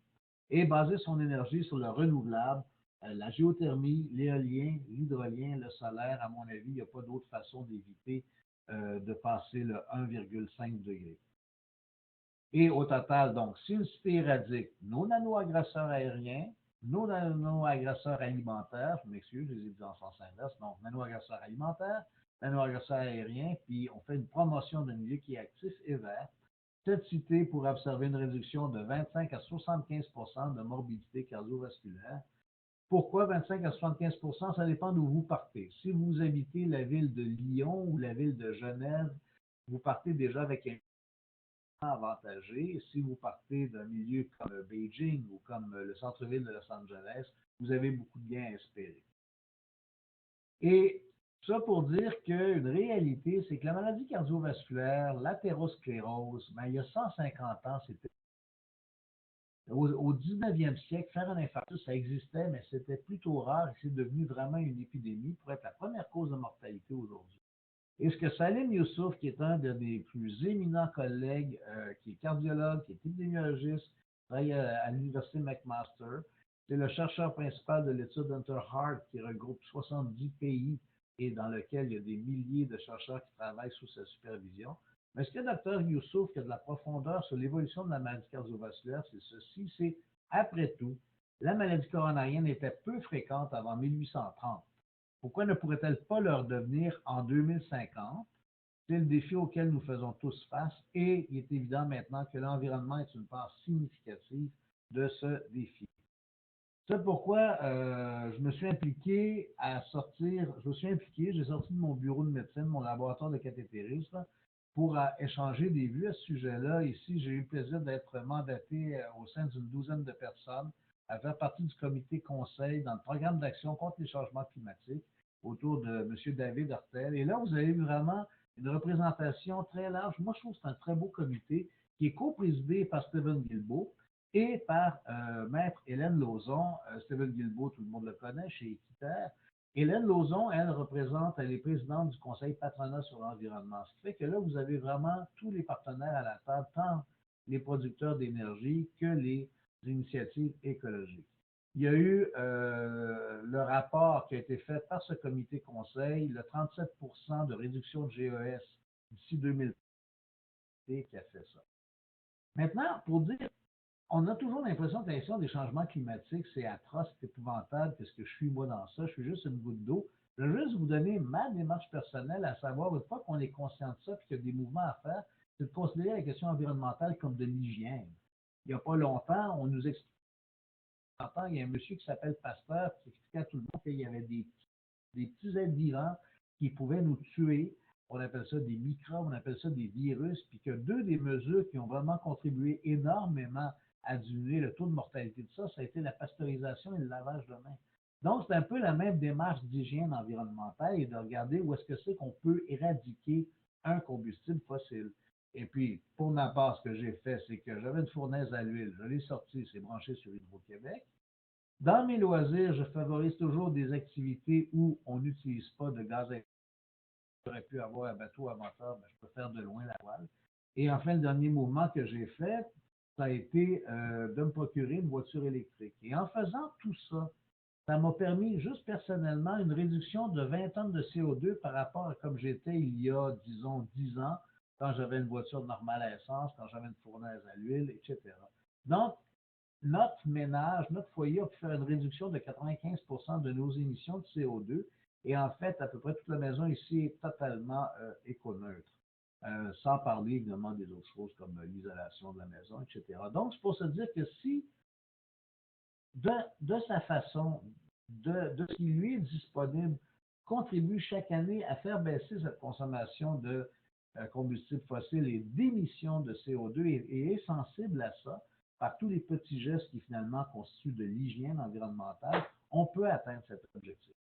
Et baser son énergie sur le renouvelable, la géothermie, l'éolien, l'hydrolien, le solaire. À mon avis, il n'y a pas d'autre façon d'éviter de passer le 1,5 degré. Et au total, donc, si une cité éradique nos nano-agresseurs aériens, nos nano-agresseurs alimentaires, je m'excuse, je les ai dit en sens inverse, donc nano-agresseurs alimentaires, un agresseur aérien, puis on fait une promotion d'un milieu qui est actif et vert. Cette cité pourrait observer une réduction de 25 à 75 de morbidité cardiovasculaire. Pourquoi 25 à 75 ça dépend d'où vous partez. Si vous habitez la ville de Lyon ou la ville de Genève, vous partez déjà avec un avantagé. Si vous partez d'un milieu comme Beijing ou comme le centre-ville de Los Angeles, vous avez beaucoup de gains à espérer. Et ça pour dire qu'une réalité, c'est que la maladie cardiovasculaire, l'athérosclérose, ben, il y a 150 ans, c'était au 19e siècle, faire un infarctus, ça existait, mais c'était plutôt rare et c'est devenu vraiment une épidémie pour être la première cause de mortalité aujourd'hui. Et ce que Salim Youssouf, qui est un des plus éminents collègues, qui est cardiologue, qui est épidémiologiste, travaille à l'Université McMaster, c'est le chercheur principal de l'étude Hunter Heart, qui regroupe 70 pays et dans lequel il y a des milliers de chercheurs qui travaillent sous sa supervision. Mais ce que Dr Youssouf, qui a de la profondeur sur l'évolution de la maladie cardiovasculaire, c'est ceci, c'est, après tout, la maladie coronarienne était peu fréquente avant 1830. Pourquoi ne pourrait-elle pas leur devenir en 2050? C'est le défi auquel nous faisons tous face et il est évident maintenant que l'environnement est une part significative de ce défi. C'est pourquoi je me suis impliqué j'ai sorti de mon bureau de médecine, mon laboratoire de cathétérisme, pour échanger des vues à ce sujet-là. Ici, j'ai eu le plaisir d'être mandaté au sein d'une douzaine de personnes à faire partie du comité conseil dans le programme d'action contre les changements climatiques autour de M. David Hurtel. Et là, vous avez vraiment une représentation très large. Moi, je trouve que c'est un très beau comité qui est co-présidé par Stephen Guilbeault et par Maître Hélène Lauzon. Stephen Guilbeault, tout le monde le connaît, chez Équiterre. Hélène Lauzon, elle est présidente du Conseil patronat sur l'environnement. Ce qui fait que là, vous avez vraiment tous les partenaires à la table, tant les producteurs d'énergie que les initiatives écologiques. Il y a eu le rapport qui a été fait par ce comité conseil, le 37 de réduction de GES d'ici 2030 qui a fait ça. Maintenant, pour dire, on a toujours l'impression que la question des changements climatiques, c'est atroce, c'est épouvantable, qu'est-ce que je suis moi dans ça, je suis juste une goutte d'eau. Je veux juste vous donner ma démarche personnelle, à savoir, une fois qu'on est conscient de ça et qu'il y a des mouvements à faire, c'est de considérer la question environnementale comme de l'hygiène. Il n'y a pas longtemps, on nous explique, il y a un monsieur qui s'appelle Pasteur qui expliquait à tout le monde qu'il y avait des petits êtres vivants qui pouvaient nous tuer. On appelle ça des microbes, on appelle ça des virus, puis que deux des mesures qui ont vraiment contribué énormément à diminuer le taux de mortalité de ça a été la pasteurisation et le lavage de mains. Donc, c'est un peu la même démarche d'hygiène environnementale et de regarder où est-ce que c'est qu'on peut éradiquer un combustible fossile. Et puis, pour ma part, ce que j'ai fait, c'est que j'avais une fournaise à l'huile, je l'ai sortie, c'est branché sur Hydro-Québec. Dans mes loisirs, je favorise toujours des activités où on n'utilise pas de gaz à effet de serre. J'aurais pu avoir un bateau à moteur, mais je peux faire de loin la voile. Et enfin, le dernier mouvement que j'ai fait, ça a été de me procurer une voiture électrique. Et en faisant tout ça, ça m'a permis juste personnellement une réduction de 20 tonnes de CO2 par rapport à comme j'étais il y a, disons, 10 ans, quand j'avais une voiture normale à essence, quand j'avais une fournaise à l'huile, etc. Donc, notre ménage, notre foyer a pu faire une réduction de 95 de nos émissions de CO2. Et en fait, à peu près toute la maison ici est totalement éconeutre. Sans parler évidemment des autres choses comme l'isolation de la maison, etc. Donc, c'est pour se dire que si, de sa façon, de ce qui lui est disponible, contribue chaque année à faire baisser cette consommation de combustibles fossiles et d'émissions de CO2 et est sensible à ça, par tous les petits gestes qui finalement constituent de l'hygiène environnementale, on peut atteindre cet objectif.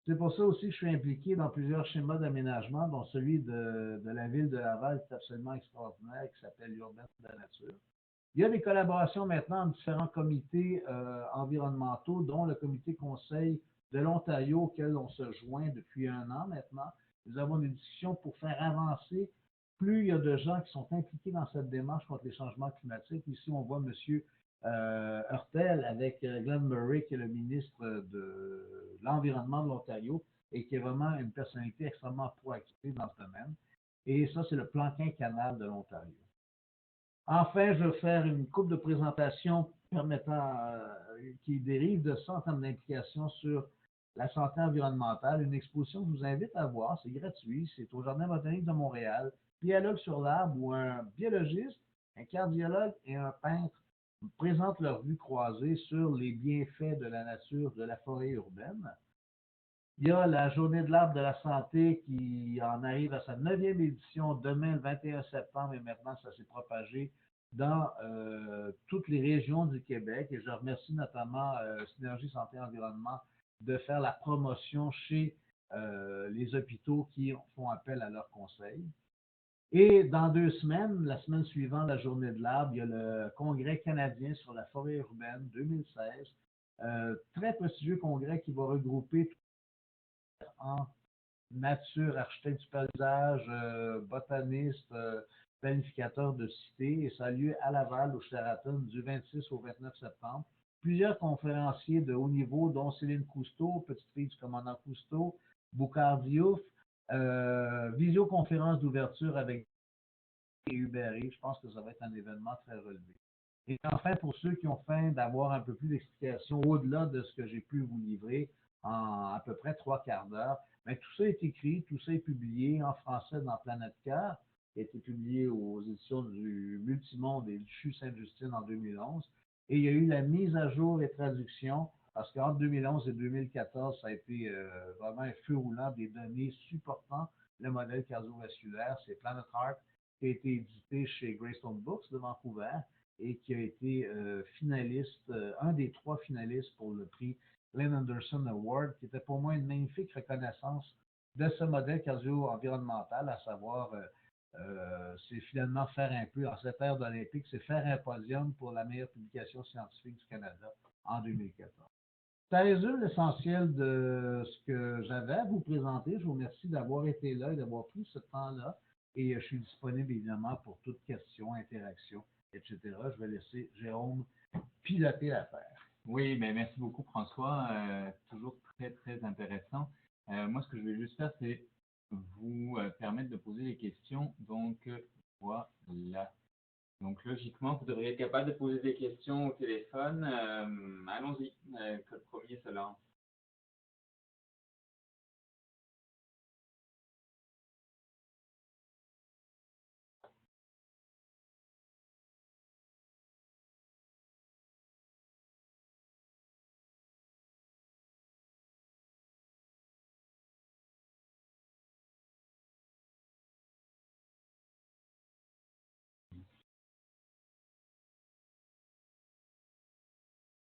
C'est pour ça aussi que je suis impliqué dans plusieurs schémas d'aménagement, dont celui de la ville de Laval, qui est absolument extraordinaire, qui s'appelle l'Urbaine de la Nature. Il y a des collaborations maintenant entre différents comités environnementaux, dont le comité conseil de l'Ontario, auquel on se joint depuis 1 an maintenant. Nous avons des discussions pour faire avancer. Plus il y a de gens qui sont impliqués dans cette démarche contre les changements climatiques. Ici, on voit M. Hurtel avec Glenn Murray, qui est le ministre de l'Environnement de l'Ontario et qui est vraiment une personnalité extrêmement proactive dans ce domaine. Et ça, c'est le plan quinquennal de l'Ontario. Enfin, je vais faire une couple de présentations permettant, qui dérivent de ça en termes d'implication sur la santé environnementale, une exposition que je vous invite à voir, c'est gratuit, c'est au Jardin botanique de Montréal, Dialogue sur l'arbre où un biologiste, un cardiologue et un peintre présentent leur vue croisée sur les bienfaits de la nature de la forêt urbaine. Il y a la Journée de l'arbre de la santé qui en arrive à sa 9e édition demain, le 21 septembre, et maintenant ça s'est propagé dans toutes les régions du Québec. Et je remercie notamment Synergie Santé Environnement de faire la promotion chez les hôpitaux qui font appel à leurs conseils. Et dans 2 semaines, la semaine suivante, la Journée de l'arbre, il y a le Congrès canadien sur la forêt urbaine 2016. Très prestigieux congrès qui va regrouper en nature, architecte du paysage, botaniste, planificateur de cités, et ça a lieu à Laval, au Sheraton, du 26 au 29 septembre. Plusieurs conférenciers de haut niveau, dont Céline Cousteau, petite fille du commandant Cousteau, Boukhar Diouf, visioconférence d'ouverture avec Hubert. Je pense que ça va être un événement très relevé. Et enfin, pour ceux qui ont faim d'avoir un peu plus d'explications au-delà de ce que j'ai pu vous livrer en à peu près 3/4 d'heure, mais tout ça est écrit, tout ça est publié en français dans Planète Cœur, qui a été publié aux éditions du Multimonde et du CHU Sainte-Justine en 2011. Et il y a eu la mise à jour et traduction, parce qu'entre 2011 et 2014, ça a été vraiment un feu roulant des données supportant le modèle cardiovasculaire. C'est Planet Heart qui a été édité chez Greystone Books de Vancouver et qui a été finaliste, un des 3 finalistes pour le prix Glenn Anderson Award, qui était pour moi une magnifique reconnaissance de ce modèle cardio-environnemental, à savoir, c'est finalement faire un peu, en cette ère d'Olympique, c'est faire un podium pour la meilleure publication scientifique du Canada en 2014. Ça résume l'essentiel de ce que j'avais à vous présenter. Je vous remercie d'avoir été là et d'avoir pris ce temps-là. Et je suis disponible évidemment pour toute question, interaction, etc. Je vais laisser Jérôme piloter l'affaire. Oui, mais merci beaucoup François, toujours très très intéressant. Moi, ce que je vais juste faire, c'est vous permettre de poser des questions. Donc, voilà. Donc, logiquement, vous devriez être capable de poser des questions au téléphone. Allons-y, que le premier se lance.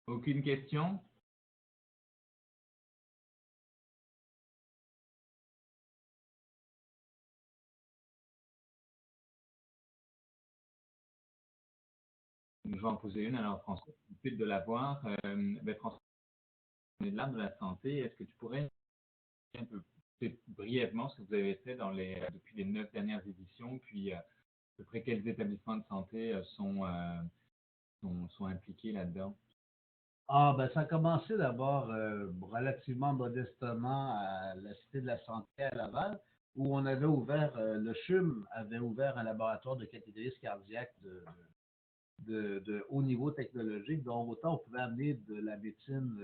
Aucune question? Je vais en poser une. Alors, François, tu de l'avoir. François, on est de l'arbre de la santé. Est-ce que tu pourrais un peu brièvement ce que vous avez fait depuis les 9 dernières éditions, puis à peu près quels établissements de santé sont impliqués là-dedans? Ah, ben, ça a commencé d'abord relativement modestement à la Cité de la Santé à Laval, où on avait ouvert, le CHUM avait ouvert un laboratoire de cathétérisme cardiaque de haut niveau technologique, dont autant on pouvait amener de la médecine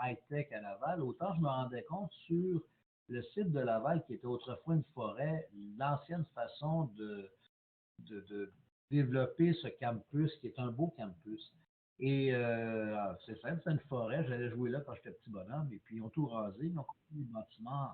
high-tech à Laval, autant je me rendais compte sur le site de Laval, qui était autrefois une forêt, l'ancienne façon de développer ce campus, qui est un beau campus. Et c'est simple, c'est une forêt. J'allais jouer là quand j'étais petit bonhomme. Et puis, ils ont tout rasé, ils ont construit des bâtiments.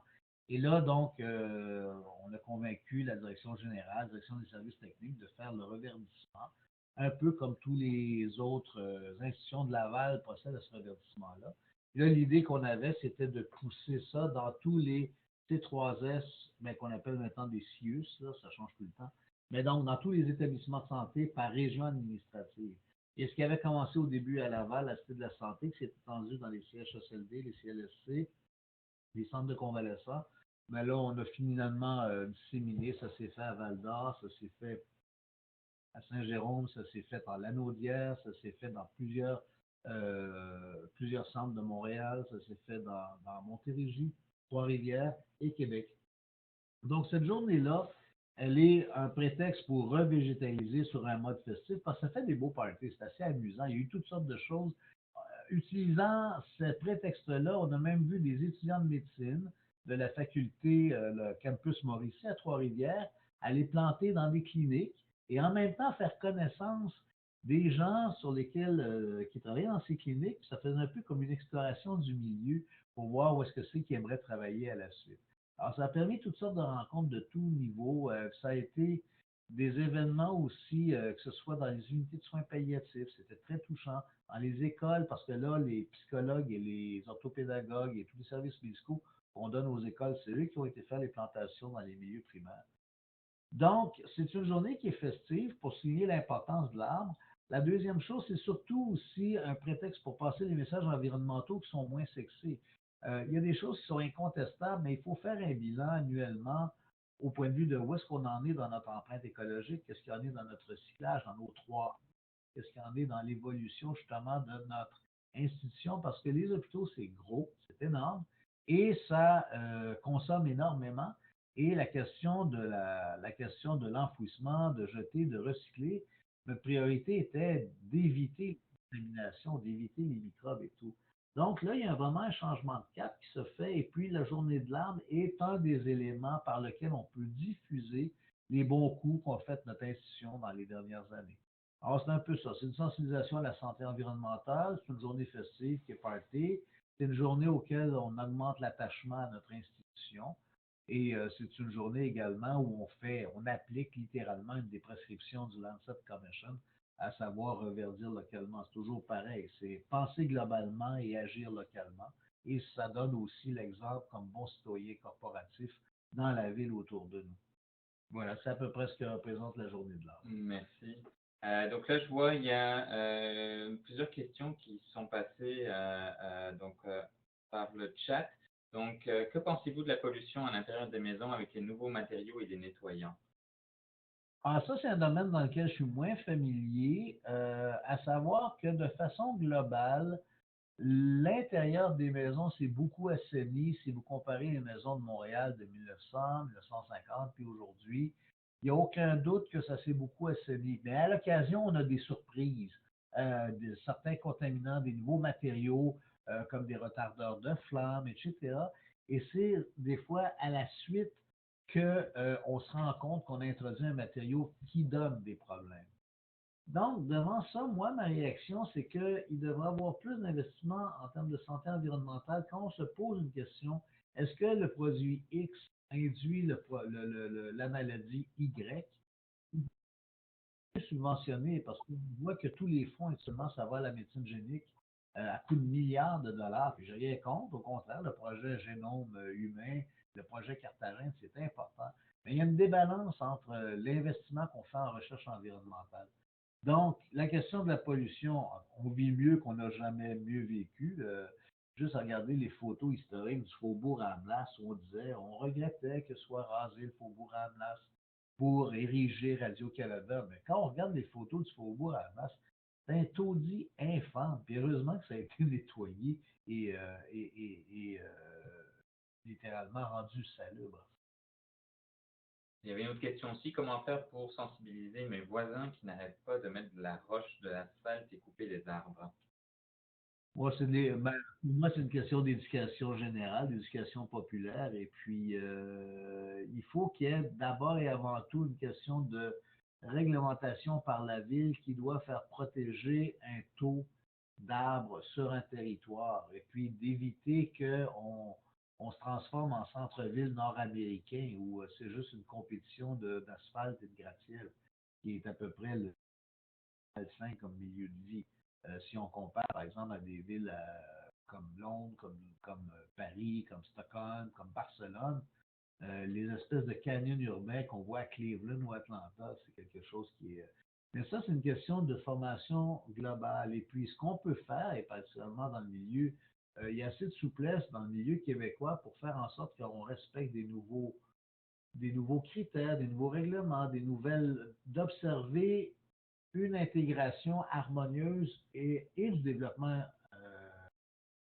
Et là, donc, on a convaincu la direction générale, la direction des services techniques de faire le reverdissement, un peu comme tous les autres institutions de Laval procèdent à ce reverdissement-là. Et là, l'idée qu'on avait, c'était de pousser ça dans tous les C3S, mais qu'on appelle maintenant des CIUS, là, ça change tout le temps, mais donc dans tous les établissements de santé par région administrative. Et ce qui avait commencé au début à Laval, la Cité de la Santé, qui s'est étendu dans les CHSLD, les CLSC, les centres de convalescents, mais là, on a finalement disséminé, ça s'est fait à Val-d'Or, ça s'est fait à Saint-Jérôme, ça s'est fait en Lanaudière, ça s'est fait dans plusieurs centres de Montréal, ça s'est fait dans Montérégie, Trois-Rivières et Québec. Donc, cette journée-là, elle est un prétexte pour revégétaliser sur un mode festif parce que ça fait des beaux parties, c'est assez amusant. Il y a eu toutes sortes de choses. utilisant ce prétexte-là, on a même vu des étudiants de médecine de la faculté, le campus Mauricie à Trois-Rivières, aller planter dans des cliniques et en même temps faire connaissance des gens sur lesquels, qui travaillaient dans ces cliniques. Ça faisait un peu comme une exploration du milieu pour voir où est-ce que c'est qu'ils aimeraient travailler à la suite. Alors, ça a permis toutes sortes de rencontres de tout niveau. Ça a été des événements aussi, que ce soit dans les unités de soins palliatifs, c'était très touchant. Dans les écoles, parce que là, les psychologues et les orthopédagogues et tous les services médicaux qu'on donne aux écoles, c'est eux qui ont été faire les plantations dans les milieux primaires. Donc, c'est une journée qui est festive pour souligner l'importance de l'arbre. La deuxième chose, c'est surtout aussi un prétexte pour passer des messages environnementaux qui sont moins sexy. Il y a des choses qui sont incontestables, mais il faut faire un bilan annuellement au point de vue de où est-ce qu'on en est dans notre empreinte écologique, qu'est-ce qu'il y en est dans notre recyclage, dans nos trois, qu'est-ce qu'il y en est dans l'évolution justement de notre institution, parce que les hôpitaux, c'est gros, c'est énorme, et ça consomme énormément. Et la question de l'enfouissement, de jeter, de recycler, notre priorité était d'éviter la contamination, d'éviter les microbes et tout. Donc là, il y a vraiment un changement de cap qui se fait, et puis la journée de l'arbre est un des éléments par lequel on peut diffuser les bons coups qu'ont fait notre institution dans les dernières années. Alors, c'est un peu ça. C'est une sensibilisation à la santé environnementale. C'est une journée festive qui est party. C'est une journée auquel on augmente l'attachement à notre institution. Et c'est une journée également où on applique littéralement une des prescriptions du Lancet Commission, à savoir reverdir localement. C'est toujours pareil. C'est penser globalement et agir localement. Et ça donne aussi l'exemple comme bon citoyen corporatif dans la ville autour de nous. Voilà, c'est à peu près ce que représente la journée de l'art. Merci. Donc là, je vois, il y a plusieurs questions qui sont passées par le chat. Donc, que pensez-vous de la pollution à l'intérieur des maisons avec les nouveaux matériaux et les nettoyants? Ah, ça, c'est un domaine dans lequel je suis moins familier, à savoir que de façon globale, l'intérieur des maisons, c'est beaucoup assaini. Si vous comparez les maisons de Montréal de 1900, 1950, puis aujourd'hui, il n'y a aucun doute que ça s'est beaucoup assaini. Mais à l'occasion, on a des surprises, certains contaminants, des nouveaux matériaux, comme des retardeurs de flammes, etc. Et c'est des fois à la suite qu'on se rend compte qu'on a introduit un matériau qui donne des problèmes. Donc, devant ça, moi, ma réaction, c'est qu'il devrait y avoir plus d'investissement en termes de santé environnementale quand on se pose une question, est-ce que le produit X induit la maladie Y? Subventionné parce qu'on voit que tous les fonds actuellement, ça va à la médecine génique à coût de milliards de dollars. Puis je rien contre, au contraire, le projet génome humain, le projet Carthagène, c'est important. Mais il y a une débalance entre l'investissement qu'on fait en recherche environnementale. Donc, la question de la pollution, on vit mieux qu'on n'a jamais mieux vécu. Juste à regarder les photos historiques du faubourg Amblas, où on disait, on regrettait que soit rasé le faubourg Amblas pour ériger Radio-Canada. Mais quand on regarde les photos du faubourg Amblas, c'est un taudis infâme. Puis heureusement que ça a été nettoyé et littéralement rendu salubre. Il y avait une autre question aussi, comment faire pour sensibiliser mes voisins qui n'arrêtent pas de mettre de la roche, de l'asphalte et couper les arbres? Moi, pour moi, c'est une question d'éducation générale, d'éducation populaire. Et puis, il faut qu'il y ait d'abord et avant tout une question de réglementation par la ville qui doit faire protéger un taux d'arbres sur un territoire et puis d'éviter qu'on se transforme en centre-ville nord-américain où c'est juste une compétition d'asphalte et de gratte-ciel qui est à peu près le malsain comme milieu de vie. Si on compare, par exemple, à des villes comme Londres, comme Paris, comme Stockholm, comme Barcelone, les espèces de canyons urbains qu'on voit à Cleveland ou Atlanta, c'est quelque chose qui est... Mais ça, c'est une question de formation globale. Et puis, ce qu'on peut faire, et particulièrement dans le milieu, il y a assez de souplesse dans le milieu québécois pour faire en sorte qu'on respecte des nouveaux critères, des nouveaux règlements, des nouvelles, d'observer une intégration harmonieuse du développement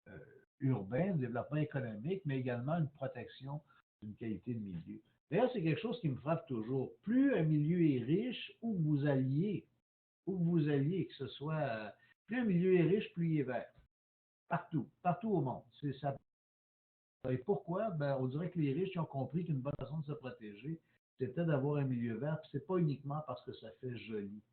euh, urbain, du développement économique, mais également une protection d'une qualité de milieu. D'ailleurs, c'est quelque chose qui me frappe toujours. Plus un milieu est riche, où que ce soit, plus un milieu est riche, plus il est vert. Partout, partout au monde. C'est ça. Et pourquoi? Ben, on dirait que les riches ont compris qu'une bonne façon de se protéger, c'était d'avoir un milieu vert. Puis c'est pas uniquement parce que ça fait joli.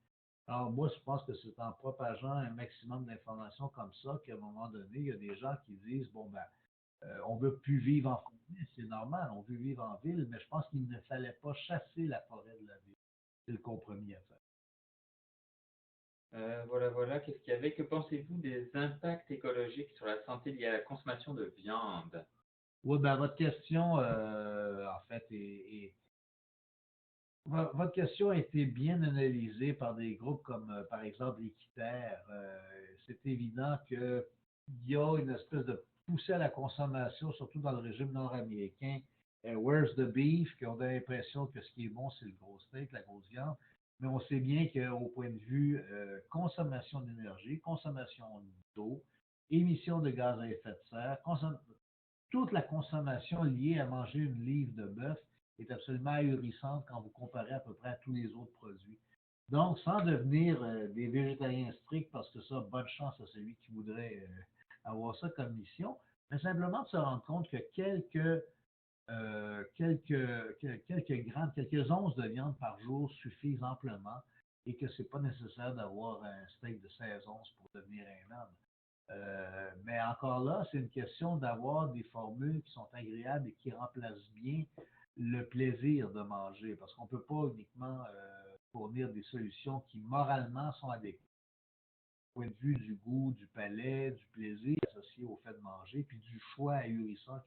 Alors moi, je pense que c'est en propageant un maximum d'informations comme ça qu'à un moment donné, il y a des gens qui disent, bon ben, on veut plus vivre en forêt, c'est normal, on veut vivre en ville, mais je pense qu'il ne fallait pas chasser la forêt de la ville. C'est le compromis à faire. Voilà. Qu'est-ce qu'il y avait? Que pensez-vous des impacts écologiques sur la santé liés à la consommation de viande? Oui, ben votre question, en fait, votre question a été bien analysée par des groupes comme, par exemple, l'Équiterre. C'est évident qu'il y a une espèce de poussée à la consommation, surtout dans le régime nord-américain. Where's the beef? Qu'on a l'impression que ce qui est bon, c'est le gros steak, la grosse viande. Mais on sait bien qu'au point de vue consommation d'énergie, consommation d'eau, émissions de gaz à effet de serre, toute la consommation liée à manger une livre de bœuf est absolument ahurissante quand vous comparez à peu près à tous les autres produits. Donc, sans devenir des végétariens stricts, parce que ça, bonne chance à celui qui voudrait avoir ça comme mission, mais simplement de se rendre compte que quelques grammes, quelques onces de viande par jour suffisent amplement et que ce n'est pas nécessaire d'avoir un steak de 16 onces pour devenir un homme. Mais encore là, c'est une question d'avoir des formules qui sont agréables et qui remplacent bien le plaisir de manger, parce qu'on ne peut pas uniquement fournir des solutions qui moralement sont adéquates. Du point de vue du goût, du palais, du plaisir associé au fait de manger, puis du choix ahurissant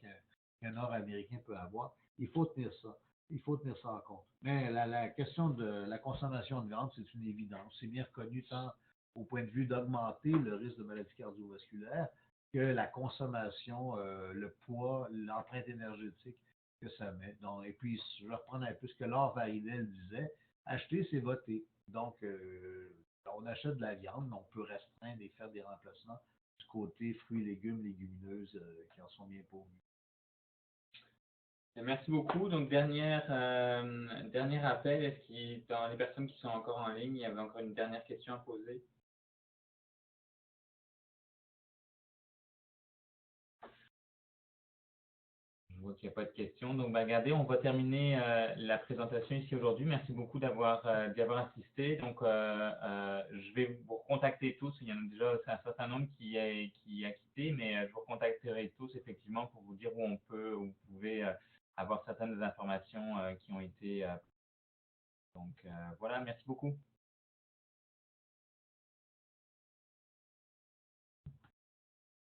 qu'un Nord-Américain peut avoir, il faut tenir ça. Il faut tenir ça en compte. Mais la question de la consommation de viande, c'est une évidence. C'est bien reconnu tant au point de vue d'augmenter le risque de maladies cardiovasculaires que la consommation, le poids, l'empreinte énergétique que ça met. Donc, et puis, je vais reprendre un peu ce que Laure Varidel disait, acheter, c'est voter. Donc, on achète de la viande, mais on peut restreindre et faire des remplacements du côté fruits, légumes, légumineuses qui en sont bien pourvus. Merci beaucoup. Donc, dernier appel. Est-ce qu'il, dans les personnes qui sont encore en ligne, il y avait encore une dernière question à poser? Je vois qu'il n'y a pas de questions. Donc, regardez, on va terminer la présentation ici aujourd'hui. Merci beaucoup d'y avoir assisté. Donc, je vais vous recontacter tous. Il y en a déjà un certain nombre qui a quitté, mais je vous recontacterai tous effectivement pour vous dire où vous pouvez avoir certaines informations qui ont été. Donc, voilà, merci beaucoup.